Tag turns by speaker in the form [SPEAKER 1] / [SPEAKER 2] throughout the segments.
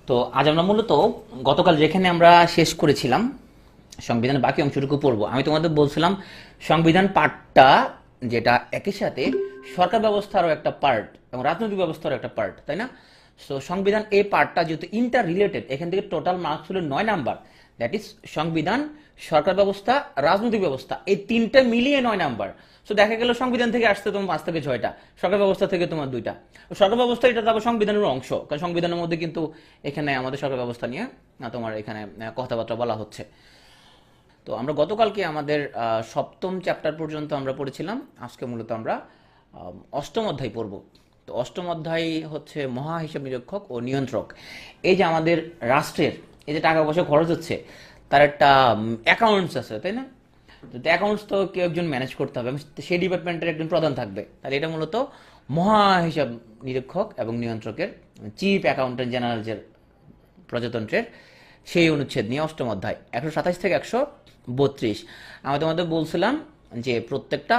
[SPEAKER 1] তো আজ আমরা মূলত গতকাল যেখানে আমরা শেষ করেছিলাম সংবিধানের বাকি অংশটুকু পড়বো। আমি তোমাদের বলছিলাম সংবিধান পার্টটা যেটা একই সাথে সরকার ব্যবস্থারও একটা পার্ট এবং রাজনৈতিক ব্যবস্থারও একটা পার্ট, তাই না? সো সংবিধান এই পার্টটা যেহেতু ইন্টার রিলেটেড, এখান থেকে টোটাল মার্কস হলো 9 নাম্বার। দ্যাট ইজ সংবিধান, সরকার ব্যবস্থা, রাজনৈতিক ব্যবস্থা, এই তিনটা মিলিয়ে 9 নাম্বার। সো দেখা গেল সংবিধান থেকে আসতে তোমার 5 থেকে 6টা, সরকার ব্যবস্থা থেকে তোমার 2টা। সরকার ব্যবস্থা এটা তারপর সংবিধানের অংশ, কারণ সংবিধানের মধ্যে কিন্তু এখানে আমাদের সরকার ব্যবস্থা নিয়ে তোমার এখানে কথাবার্তা বলা হচ্ছে। তো আমরা গতকালকে আমাদের সপ্তম চ্যাপ্টার পর্যন্ত আমরা পড়েছিলাম। আজকে মূলত আমরা অষ্টম অধ্যায় পড়ব। তো অষ্টম অধ্যায় হচ্ছে মহা হিসাব নিরীক্ষক ও নিয়ন্ত্রক। এই যে আমাদের রাষ্ট্রের এই যে টাকা পয়সা খরচ হচ্ছে, তার একটা অ্যাকাউন্টস আছে, তাই না? তো অ্যাকাউন্টস তো কেউ একজন ম্যানেজ করতে হবে, সেই ডিপার্টমেন্টের একজন প্রধান থাকবে। তাহলে এটা মূলত মহা হিসাব নিরীক্ষক এবং নিয়ন্ত্রকের, চিফ অ্যাকাউন্টেন্ট জেনারেলের প্রজাতন্ত্রের সেই অনুচ্ছেদ নিয়ে অষ্টম অধ্যায় 127 থেকে 132। আমি তোমাদের বলছিলাম যে প্রত্যেকটা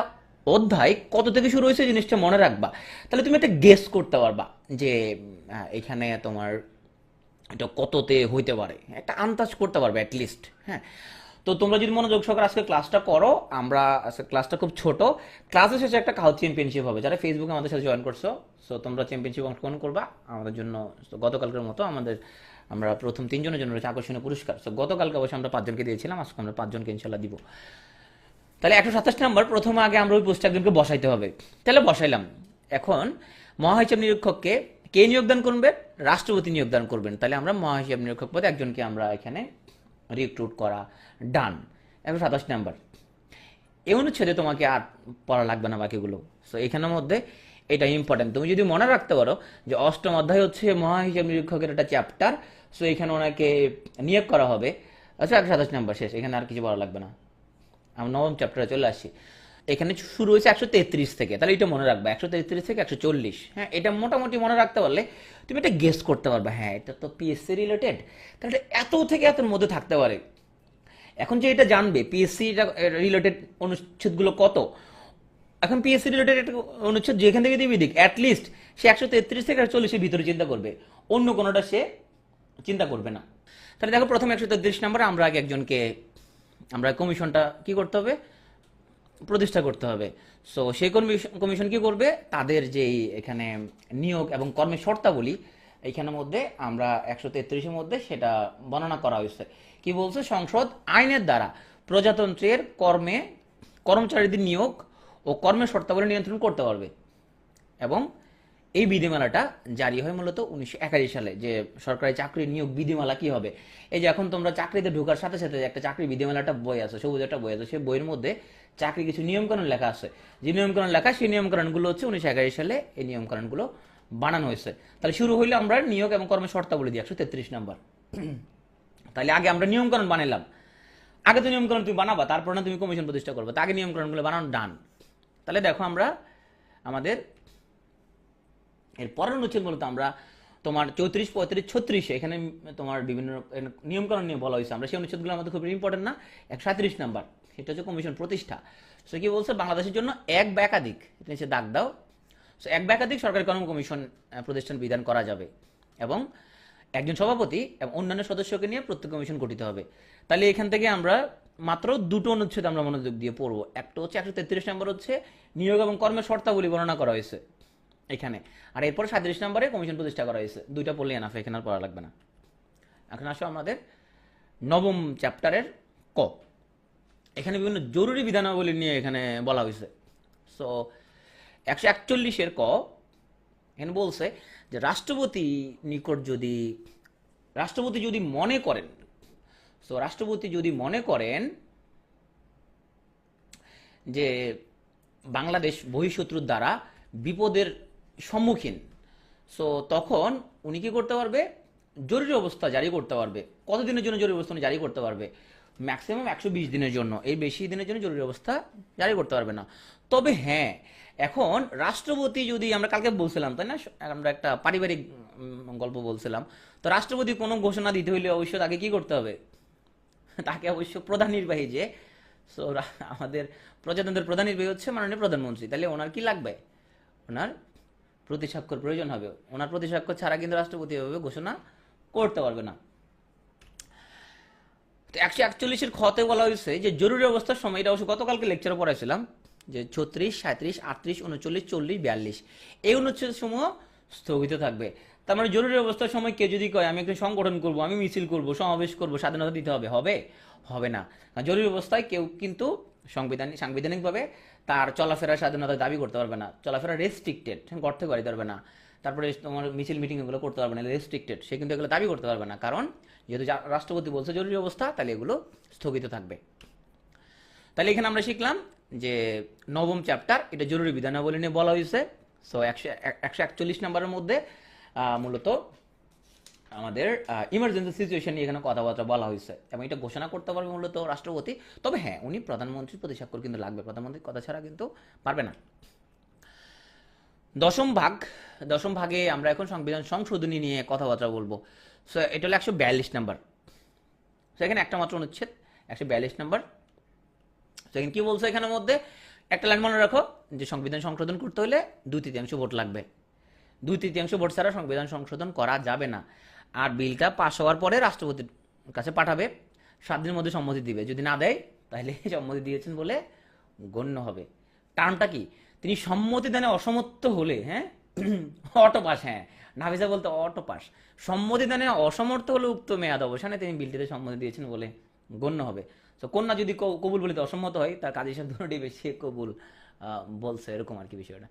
[SPEAKER 1] অধ্যায় কত থেকে শুরু হয়েছে জিনিসটা মনে রাখবা, তাহলে তুমি একটা গেস করতে পারবা যে এখানে তোমার এটা কততে হইতে পারে, একটা আন্দাজ করতে পারবে অ্যাটলিস্ট। হ্যাঁ, তো তোমরা যদি মনোযোগ সহকারে আজকে ক্লাসটা করো, আমরা আজকে ক্লাসটা খুব ছোট, ক্লাসের শেষে একটা কাউচ চ্যাম্পিয়নশিপ হবে। যারা ফেসবুকে আমাদের সাথে জয়েন করছো, সো তোমরা চ্যাম্পিয়নশিপ অংশগ্রহণ করবা আমাদের জন্য। তো গতকালকের মতো আমরা প্রথম 3 জনের জন্য রয়েছে আকর্ষণীয় পুরস্কার। সো গতকালকে অবশ্যই আমরা 5 জনকে দিয়েছিলাম, আজকে আমরা 5 জনকে ইনশাল্লাহ দিব। তাহলে 127 নাম্বার, প্রথমে আগে আমরা ওই পোস্টে একজনকে বসাইতে হবে। তাহলে বসাইলাম। এখন মহাহিসাব নিরীক্ষককে কে নিয়োগদান করবে? রাষ্ট্রপতি নিয়োগদান করবেন। তাহলে আমরা মহাহিসাব নিরীক্ষক পদে একজনকে আমরা এখানে রিক্রুট করা, ডান। 127 নাম্বার। এই অনুচ্ছেদে তোমাকে আর পড়া লাগবে না বাকিগুলো। সো এখানের মধ্যে এটা ইম্পর্টেন্ট, তুমি যদি মনে রাখতে পারো যে অষ্টম অধ্যায় হচ্ছে মহাহিসাব নিরীক্ষকের একটা চ্যাপ্টার। সো এখানে ওনাকে নিয়োগ করা হবে। আচ্ছা, 127 নাম্বার শেষ, এখানে আর কিছু বলা লাগবে না। আমরা নবম চ্যাপ্টারে চলে আসি। এখানে শুরু হয়েছে 133 থেকে, তাহলে এটা মনে রাখবে 133 থেকে 140। হ্যাঁ, এটা মোটামুটি মনে রাখতে পারলে তুমি এটা গেস করতে পারবে, হ্যাঁ এটা তো পিএসসি রিলেটেড, তাহলে এত থেকে এতের মধ্যে থাকতে পারে। এখন যে এটা জানবে পিএসসি রিলেটেড অনুচ্ছেদগুলো কত, এখন পিএসসি রিলেটেড একটা অনুচ্ছেদ যেখান থেকে দিবি দিক, অ্যাটলিস্ট সে 133 থেকে 140-এর ভিতরে চিন্তা করবে, অন্য কোনোটা সে চিন্তা করবে না। তাহলে দেখো, প্রথম 133 নাম্বারে আমরা আগে একজনকে, আমরা কমিশনটা কি করতে হবে, প্রতিষ্ঠা করতে হবে। সো সেই কমিশন কি করবে, তাদের যেই এখানে নিয়োগ এবং কর্মের শর্তাবলী, এইখানের মধ্যে আমরা 133-এর মধ্যে সেটা বর্ণনা করা হয়েছে। কি বলছে, সংসদ আইনের দ্বারা প্রজাতন্ত্রের কর্মচারীদের নিয়োগ ও কর্মের শর্তাবলী নিয়ন্ত্রণ করতে পারবে। এবং এই বিধিমালাটা জারি হয় মূলত 1981 সালে। যে সরকারি চাকরি নিয়োগ বিধিমালা কি হবে, এই যে এখন তোমরা চাকরিতে ঢোকার সাথে সাথে একটা চাকরি বিধিমালাটা বই আছে, সবুজ একটা বই আছে, সেই বইয়ের মধ্যে চাকরি কিছু নিয়মকানুন লেখা আছে। যে নিয়মকানুন লেখা, সেই নিয়মকানুনগুলো হচ্ছে 1981 সালে এই নিয়মকানুনগুলো বানানো হয়েছে। তাহলে শুরু হইলে আমরা নিয়োগ এবং কর্মের শর্তাবলী দিই 133 নাম্বার। তাহলে আগে আমরা নিয়মকানুন বানাইলাম। আগে তো নিয়মকানুন তুমি বানাবা, তারপর না তুমি কমিশন প্রতিষ্ঠা করবে, তা আগে নিয়মকানুনগুলো বানানো ডান। তাহলে দেখো, আমরা আমাদের এর পরের অনুচ্ছেদ মূলত আমরা তোমার 34, 35, 36 এখানে তোমার বিভিন্ন নিয়মকানুন নিয়ে বলা হয়েছে। আমরা সেই অনুচ্ছেদগুলো আমাদের খুব ইম্পর্টেন্ট না। 137 নাম্বার, সেটা হচ্ছে কমিশন প্রতিষ্ঠা। সো কি বলছে, বাংলাদেশের জন্য এক বা একাধিক, এটা নিচে দাগ দাও। সো এক বা একাধিক সরকারি কর্ম কমিশন প্রতিষ্ঠান বিধান করা যাবে, এবং একজন সভাপতি এবং অন্যান্য সদস্যকে নিয়ে প্রত্যেক কমিশন গঠিত হবে। তাহলে এখান থেকে আমরা মাত্র 2টো অনুচ্ছেদ আমরা মনোযোগ দিয়ে পড়বো। একটা হচ্ছে 133 নাম্বার, হচ্ছে নিয়োগ এবং কর্মের শর্তাবলী বর্ণনা করা হয়েছে এখানে। আর এরপর 37 নাম্বারে কমিশন প্রতিষ্ঠা করা হয়েছে। 2টা পড়লে এনাফ, এখানে আর পড়া লাগবে না। এখন আসো আমাদের নবম চ্যাপ্টারের ক। এখানে বিভিন্ন জরুরি বিধানাবলী নিয়ে এখানে বলা হয়েছে। সো 141-এর ক এখানে বলছে যে রাষ্ট্রপতি যদি মনে করেন, সো রাষ্ট্রপতি যদি মনে করেন যে বাংলাদেশ বহিঃশত্রুর দ্বারা বিপদের সম্মুখীন, সো তখন উনি কি করতে পারবে, জরুরি অবস্থা জারি করতে পারবে। কতদিনের জন্য জরুরি অবস্থা উনি জারি করতে পারবে? ম্যাক্সিমাম 120 দিনের জন্য, এই বেশি দিনের জন্য জরুরি অবস্থা জারি করতে পারবে না। তবে হ্যাঁ, এখন রাষ্ট্রপতি যদি, আমরা কালকে বলছিলাম তাই না, আমরা একটা পারিবারিক গল্প বলছিলাম, তো রাষ্ট্রপতি কোনো ঘোষণা দিতে হইলে অবশ্য তাকে কি করতে হবে, তাকে অবশ্য প্রধান নির্বাহী, যে সো আমাদের প্রজাতন্ত্রের প্রধান নির্বাহী হচ্ছে মাননীয় প্রধানমন্ত্রী, তাহলে ওনার কি লাগবে, ওনার প্রতিস্বাক্ষর প্রয়োজন হবে। ওনার প্রতিস্বাক্ষর ছাড়া কিন্তু রাষ্ট্রপতি এভাবে ঘোষণা করতে পারবে না। তো 141-এর খতে বলা হয়েছে যে জরুরি অবস্থার সময়, এটা অবশ্য গতকালকে লেকচারে পড়াইছিলাম, যে 36, 37, 38, 39, 40, 42 এই অনুচ্ছেদ সমূহ স্থগিত থাকবে। তার মানে জরুরি অবস্থার সময় কেউ যদি কয় আমি একটা সংগঠন করব, আমি মিছিল করব, সমাবেশ করব, স্বাধীনতা দিতে হবে, হবে না। কারণ জরুরি অবস্থায় কেউ কিন্তু সাংবিধানিকভাবে তার চলাফেরার স্বাধীনতা দাবি করতে পারবে না। চলাফেরা রেস্ট্রিক্টেড, করতে পারবে না। তারপরে তোমার মিছিল মিটিং এগুলো করতে পারবে না, রেস্ট্রিক্টেড, সে কিন্তু এগুলো দাবি করতে পারবে না। কারণ যেহেতু রাষ্ট্রপতি বলছে জরুরি অবস্থা, তাহলে এগুলো স্থগিত থাকবে। তাহলে এখানে আমরা শিখলাম যে নবম চ্যাপ্টার, এটা জরুরি বিধানাবলী নিয়ে বলা হয়েছে। সো 141 নম্বরের মধ্যে মূলত আমাদের ইমার্জেন্সি সিচুয়েশন নিয়ে এখানে কথাবার্তা বলা হয়েছে, এবং এটা ঘোষণা করতে পারবে মূলত রাষ্ট্রপতি। তবে হ্যাঁ, উনি প্রধানমন্ত্রীর প্রতি স্বাক্ষর কিন্তু লাগবে, প্রধানমন্ত্রীর কথা ছাড়া কিন্তু পারবে না। দশম ভাগে আমরা এখন সংবিধান সংশোধনী নিয়ে কথাবার্তা বলবো। সো এটা হলো 142 নাম্বার। সো এখানে একটা মাত্র অনুচ্ছেদ, 142 নাম্বার। সো এখানে কি বলছে, এখানের মধ্যে একটা লাইন মনে রাখো, যে সংবিধান সংশোধন করতে হলে 2/3 ভোট লাগবে। 2/3 ভোট ছাড়া সংবিধান সংশোধন করা যাবে না। আর বিলটা পাস হওয়ার পরে রাষ্ট্রপতির কাছে পাঠাবে, 7 দিনের মধ্যে সম্মতি দিবে। যদি না দেয় তাহলে সম্মতি দিয়েছেন বলে গণ্য হবে। টার্মটা কি, তিনি সম্মতি দানে অসমর্থ হলে, হ্যাঁ, অটো পাস, হ্যাঁ, নাভিজা বলতে অটো পাস, সম্মতি দানে অসমর্থ হলে উক্ত মেয়াদ অবসানে তিনি বিলটিতে সম্মতি দিয়েছেন বলে গণ্য হবে। তো কন্যা যদি কবুল বলিতে অসম্মত হয়, তার কাজী সাহেব দুটোই বেশি কবুল বলছে, এরকম আর কি বিষয়টা।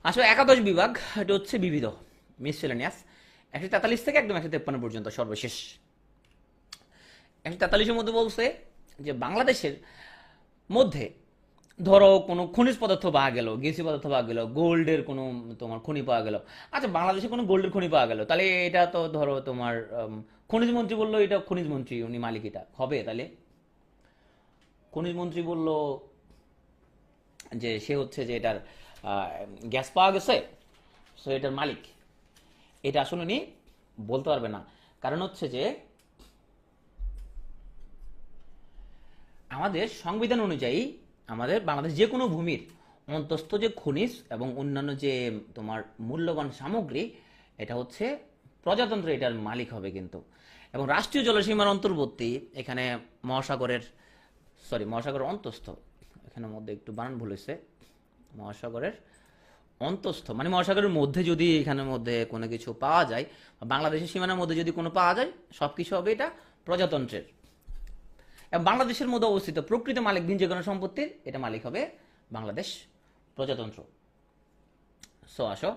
[SPEAKER 1] আসলে 11 বিভাগ, এটা হচ্ছে বিবিধ, মিসসেলেনিয়াস। 143 থেকে একদম 153 পর্যন্ত সর্বশেষ। 143-এর মধ্যে বলছে যে বাংলাদেশের মধ্যে ধরো কোনো খনিজ পদার্থ পাওয়া গেল, গ্যাসি পদার্থ পাওয়া গেল, গোল্ডের কোনো তোমার খনি পাওয়া গেল। আচ্ছা, বাংলাদেশে কোনো গোল্ডের খনি পাওয়া গেল, তাহলে এটা তো ধরো তোমার খনিজ মন্ত্রী বললো এটা খনিজ মন্ত্রী, উনি মালিক, এটা হবে। তাহলে খনিজ মন্ত্রী বললো যে সে হচ্ছে যে এটার গ্যাস পাওয়া গেছে, সো এটার মালিক, এটা আসলে উনি বলতে পারবে না। কারণ হচ্ছে যে আমাদের সংবিধান অনুযায়ী আমাদের বাংলাদেশ যে কোনো ভূমির অন্তস্থ যে খনিজ এবং অন্যান্য যে তোমার মূল্যবান সামগ্রী, এটা হচ্ছে প্রজাতন্ত্র, এটার মালিক হবে কিন্তু। এবং রাষ্ট্রীয় জলসীমার অন্তর্বর্তী, এখানে মহাসাগরের অন্তস্থ, এখানের মধ্যে একটু বানান ভুল হয়েছে, মহাসাগরের অন্তস্থ মানে মহাসাগরের মধ্যে যদি এখানের মধ্যে কোনো কিছু পাওয়া যায়, বাংলাদেশের সীমানার মধ্যে যদি কোনো পাওয়া যায়, সব কিছু হবে এটা প্রজাতন্ত্রের। এবং বাংলাদেশের মধ্যে অবস্থিত প্রকৃত মালিকবিহীন যে কোনো সম্পত্তির এটা মালিক হবে বাংলাদেশ প্রজাতন্ত্র। সো আসো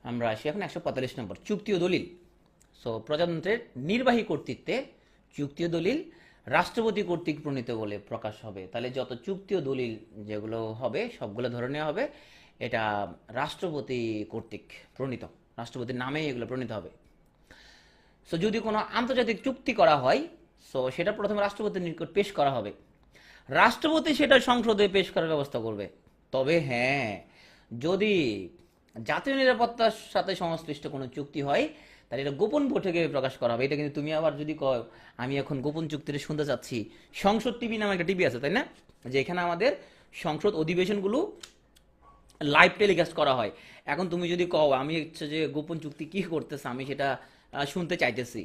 [SPEAKER 1] আমরা আসি এখন 145 নম্বর, চুক্তি ও দলিল। সো প্রজাতন্ত্রের নির্বাহী কর্তৃত্বে চুক্তি ও দলিল রাষ্ট্রপতি কর্তৃক প্রণীত বলে প্রকাশ হবে। তাহলে যত চুক্তি ও দলিল যেগুলো হবে সবগুলো ধরে নেওয়া হবে এটা রাষ্ট্রপতি কর্তৃক প্রণীত, রাষ্ট্রপতির নামেই এগুলো প্রণীত হবে। সো যদি কোনো আন্তর্জাতিক চুক্তি করা হয়, সো সেটা প্রথমে রাষ্ট্রপতির নিকট পেশ করা হবে, রাষ্ট্রপতি সেটা সংসদে পেশ করার ব্যবস্থা করবে। তবে হ্যাঁ, যদি জাতীয় নিরাপত্তার সাথে সংশ্লিষ্ট কোনো চুক্তি হয়, তাহলে এটা গোপন বৈঠকে প্রকাশ করা হবে। এটা কিন্তু তুমি আবার যদি কও আমি এখন গোপন চুক্তিটা শুনতে চাচ্ছি, সংসদ টিভি নামে একটা টিভি আছে, তাই না, যে এখানে আমাদের সংসদ অধিবেশনগুলো লাইভ টেলিকাস্ট করা হয়। এখন তুমি যদি কও আমি হচ্ছে যে গোপন চুক্তি কি করতেছে আমি সেটা শুনতে চাইতেছি,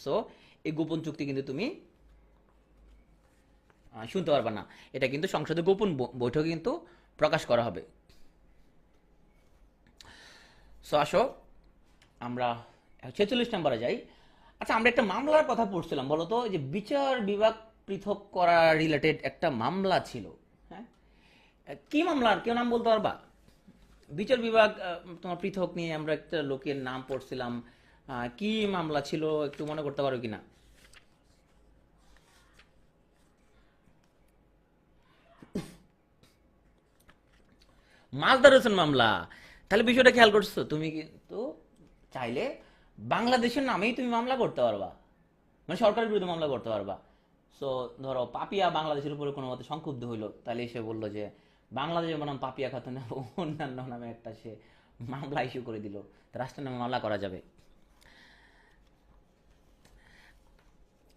[SPEAKER 1] সো এই গোপন চুক্তি কিন্তু তুমি শুনতে পারবা না, এটা কিন্তু সংসদে গোপন বৈঠকে কিন্তু প্রকাশ করা হবে। সো আসো আমরা 46 নম্বরে যাই। আচ্ছা, আমরা একটা মামলার কথা পড়ছিলাম, বলো তো, যে বিচার বিভাগ পৃথক করা রিলেটেড একটা মামলা ছিল, হ্যাঁ, কি মামলার কেউ নাম বলতে পারবা? বিচার বিভাগ তোমার পৃথক নিয়ে আমরা একটা লোকের নাম পড়ছিলাম, কি মামলা ছিল একটু মনে করতে পারো কিনা? মালদার হোসেন মামলা। তাহলে বিষয়টা খেয়াল করছো, তুমি কিন্তু চাইলে বাংলাদেশের নামেই তুমি মামলা করতে পারবা, মানে সরকারের বিরুদ্ধে মামলা করতে পারবা। সো ধরো পাপিয়া বাংলাদেশের উপরে কোনো মতে সংক্ষুব্ধ হইলো, তাহলে সে বললো যে বাংলাদেশের নাম পাপিয়া খাতুন অন্যান্য নামে একটা সে মামলা ইস্যু করে দিল, রাষ্ট্রের নামে মামলা করা যাবে।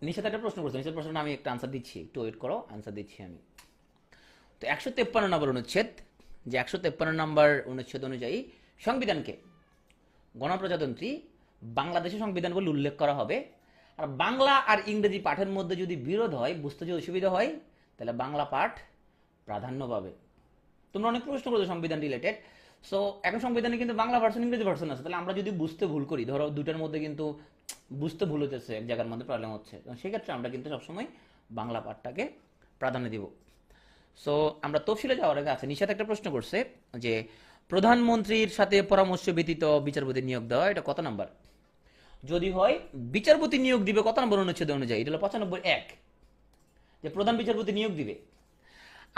[SPEAKER 1] নিশাত একটা প্রশ্ন করছে, নিশাত প্রশ্ন আমি একটা আনসার দিচ্ছি, একটু ওয়েট করো, আনসার দিচ্ছি আমি। তো 153 নম্বর অনুচ্ছেদ, যে 153 নম্বর অনুচ্ছেদ অনুযায়ী সংবিধানকে গণপ্রজাতন্ত্রী বাংলাদেশের সংবিধান বলে উল্লেখ করা হবে। আর বাংলা আর ইংরেজি পাঠের মধ্যে যদি বিরোধ হয়, বুঝতে যদি অসুবিধা হয়, তাহলে বাংলা পাঠ প্রাধান্য পাবে। তোমরা অনেক প্রশ্ন করছো সংবিধান রিলেটেড। সো এখন সংবিধানে কিন্তু বাংলা ভার্সন ইংরেজি ভার্সন আছে, তাহলে আমরা যদি বুঝতে ভুল করি, ধরো দুটার মধ্যে কিন্তু বুঝতে ভুল হতেছে, এক জায়গার মধ্যে প্রবলেম হচ্ছে, সেক্ষেত্রে আমরা কিন্তু সবসময় বাংলা পাঠটাকে প্রাধান্য দিব। সো আমরা তফসিলে যাওয়ার আগে আছে নিশাত একটা প্রশ্ন করছে যে প্রধানমন্ত্রীর সাথে পরামর্শ ব্যতীত বিচারপতি নিয়োগ দেওয়া, এটা কত নাম্বার? যদি হয় বিচারপতি নিয়োগ দিবে কত নম্বর অনুচ্ছেদ অনুযায়ী, এটা হলো 95(1), যে প্রধান বিচারপতি নিয়োগ দিবে,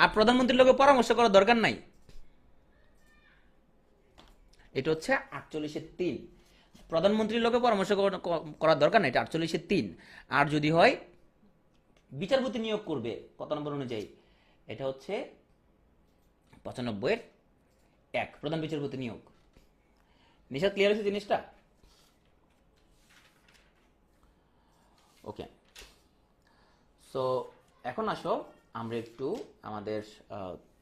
[SPEAKER 1] আর প্রধানমন্ত্রীর লোকের পরামর্শ করার দরকার নাই, এটা হচ্ছে 48(3). প্রধানমন্ত্রীর লোকের পরামর্শ করার দরকার নাই, এটা 48(3). আর যদি হয় বিচারপতি নিয়োগ করবে কত নম্বর অনুযায়ী, এটা হচ্ছে 95(1), প্রধান বিচারপতি নিয়োগ। নিশাত ক্লিয়ার হয়েছে জিনিসটা? ওকে, সো এখন আসো আমরা একটু আমাদের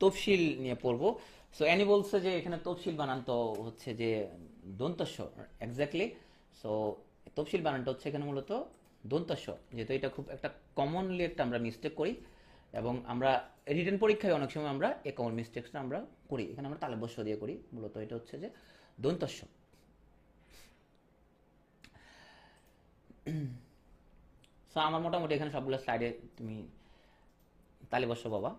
[SPEAKER 1] তফসিল নিয়ে পড়বো। সো অ্যানি বলছে যে এখানে তফসিল বানান তো হচ্ছে যে দন্তস্ব, এক্স্যাক্টলি। সো তফসিল বানানটা হচ্ছে এখানে মূলত দন্তস্ব, যেহেতু এটা খুব একটা কমনলি একটা আমরা মিস্টেক করি, এবং আমরা রিটেন পরীক্ষায় অনেক সময় আমরা এই কমন মিস্টেকসটা আমরা করি, এখানে আমরা তালব্য দিয়ে করি, মূলত এটা হচ্ছে যে দন্তস্ব। সো আমার মোটামুটি এখানে সবগুলো স্লাইডে তুমি তালে বসো বাবা,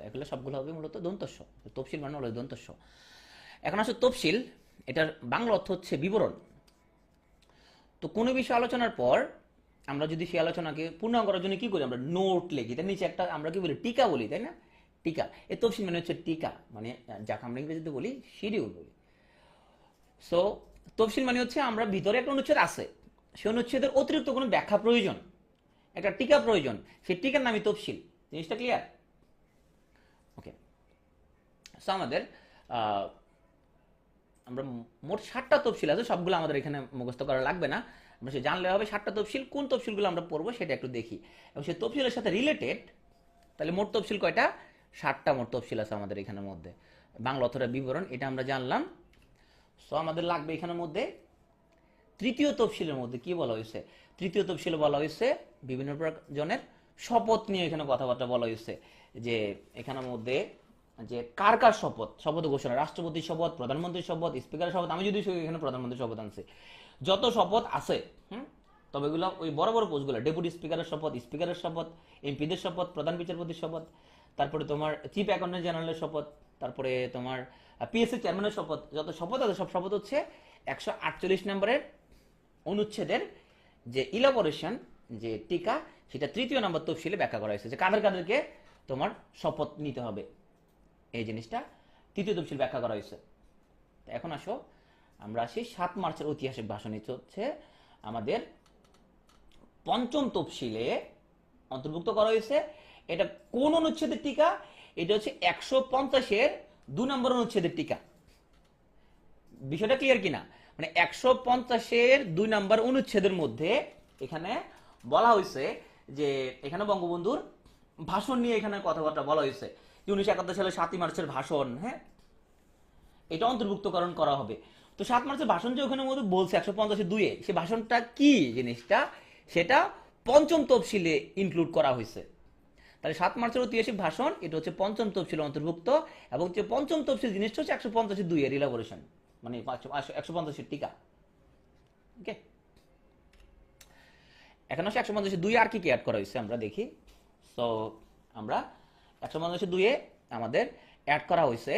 [SPEAKER 1] এগুলো সবগুলো হবে মূলত দন্তস্ব, তফসিল মানে হলো দন্তস্ব। এখন আসলে তফসিল, এটার বাংলা অর্থ হচ্ছে বিবরণ। তো কোনো বিষয় আলোচনার পর আমরা যদি সেই আলোচনাকে পূর্ণাঙ্গ করার জন্য কি করি, আমরা নোট লিখি, তার নিচে একটা আমরা কি বলি, টিকা বলি, তাই না? টিকা, এই তফসিল মানে হচ্ছে টিকা, মানে যাকে আমরা ইংরেজিতে বলি শিডিউল বলি। সো তফসিল মানে হচ্ছে আমরা ভিতরে একটা অনুচ্ছেদ আছে, সেই অনুচ্ছেদের অতিরিক্ত কোনো ব্যাখ্যা প্রয়োজন, একটা টিকা প্রয়োজন, সেই টিকার নামই তফসিল। জিনিসটা ক্লিয়ার? ওকে, সো আমাদের আমরা মোট 7টা তফসিল আছে, সবগুলো আমাদের এখানে মুখস্থ করা লাগবে না, আমরা সে জানলে হবে 7টা তফসিল। কোন তফসিলগুলো আমরা পড়বো সেটা একটু দেখি, এবং সেই তফসিলের সাথে রিলেটেড তাহলে মোট তফসিল কয়টা? 7টা মোট তফসিল আছে আমাদের এখানের মধ্যে। বাংলা অথবা বিবরণ এটা আমরা জানলাম। সো আমাদের লাগবে এখানের মধ্যে তৃতীয় তফসিলের মধ্যে কি বলা হয়েছে, তৃতীয় তফসিলে বলা হয়েছে বিভিন্ন জনের শপথ নিয়ে এখানে কথাবার্তা বলা হয়েছে, যে এখানের মধ্যে যে কার কার শপথ, শপথ ঘোষণা, রাষ্ট্রপতির শপথ, প্রধানমন্ত্রীর শপথ, স্পিকারের শপথ, আমি যদি এখানে প্রধানমন্ত্রীর শপথ আনছি, যত শপথ আছে, তবে এগুলো ওই বড় বড় পোস্টগুলো, ডেপুটি স্পিকারের শপথ, স্পিকারের শপথ, এমপিদের শপথ, প্রধান বিচারপতির শপথ, তারপরে তোমার চিফ অ্যাকাউন্টেন্ট জেনারেলের শপথ, তারপরে তোমার পিএসসি চেয়ারম্যানের শপথ, যত শপথ আছে সব শপথ হচ্ছে 148 নম্বরের অনুচ্ছেদের যে ইলাবোরেশন, যে টিকা, সেটা তৃতীয় নম্বর তফসিলে ব্যাখ্যা করা হয়েছে, যে কাদের কাদেরকে তোমার শপথ নিতে হবে, এই জিনিসটা তৃতীয় তফসিল ব্যাখ্যা করা হয়েছে। এখন আসো আমরা আসি 7 মার্চের ঐতিহাসিক ভাষণ, হচ্ছে আমাদের পঞ্চম তফসিলে অন্তর্ভুক্ত করা হয়েছে। এটা কোন অনুচ্ছেদের টিকা? এটা হচ্ছে 150-এর 2 নম্বর অনুচ্ছেদের টিকা। বিষয়টা ক্লিয়ার কিনা? মানে 150-এর 2 নম্বর অনুচ্ছেদের মধ্যে এখানে বলা হয়েছে যে এখানে বঙ্গবন্ধুর ভাষণ নিয়ে এখানে কথাবার্তা বলা হয়েছে, 1971 সালে 7 মার্চের ভাষণ, হ্যাঁ, এটা অন্তর্ভুক্তকরণ করা হবে। তো 7 মার্চের ভাষণ যে ওখানে মধ্যে বলছে 150-2-এ, সে ভাষণটা কি জিনিসটা, সেটা পঞ্চম তফসিলে ইনক্লুড করা হয়েছে। তাহলে 7 মার্চের ঐতিহাসিক ভাষণ এটা হচ্ছে পঞ্চম তফসিলে অন্তর্ভুক্ত, এবং যে পঞ্চম তফসিল জিনিসটা হচ্ছে 150-2-এর ইলাবোরেশন, মানে 150-এর টিকা। ওকে, এখন আসে 150-2 আর কি অ্যাড করা হয়েছে আমরা দেখি। সো আমরা 150-2-এ আমাদের অ্যাড করা হয়েছে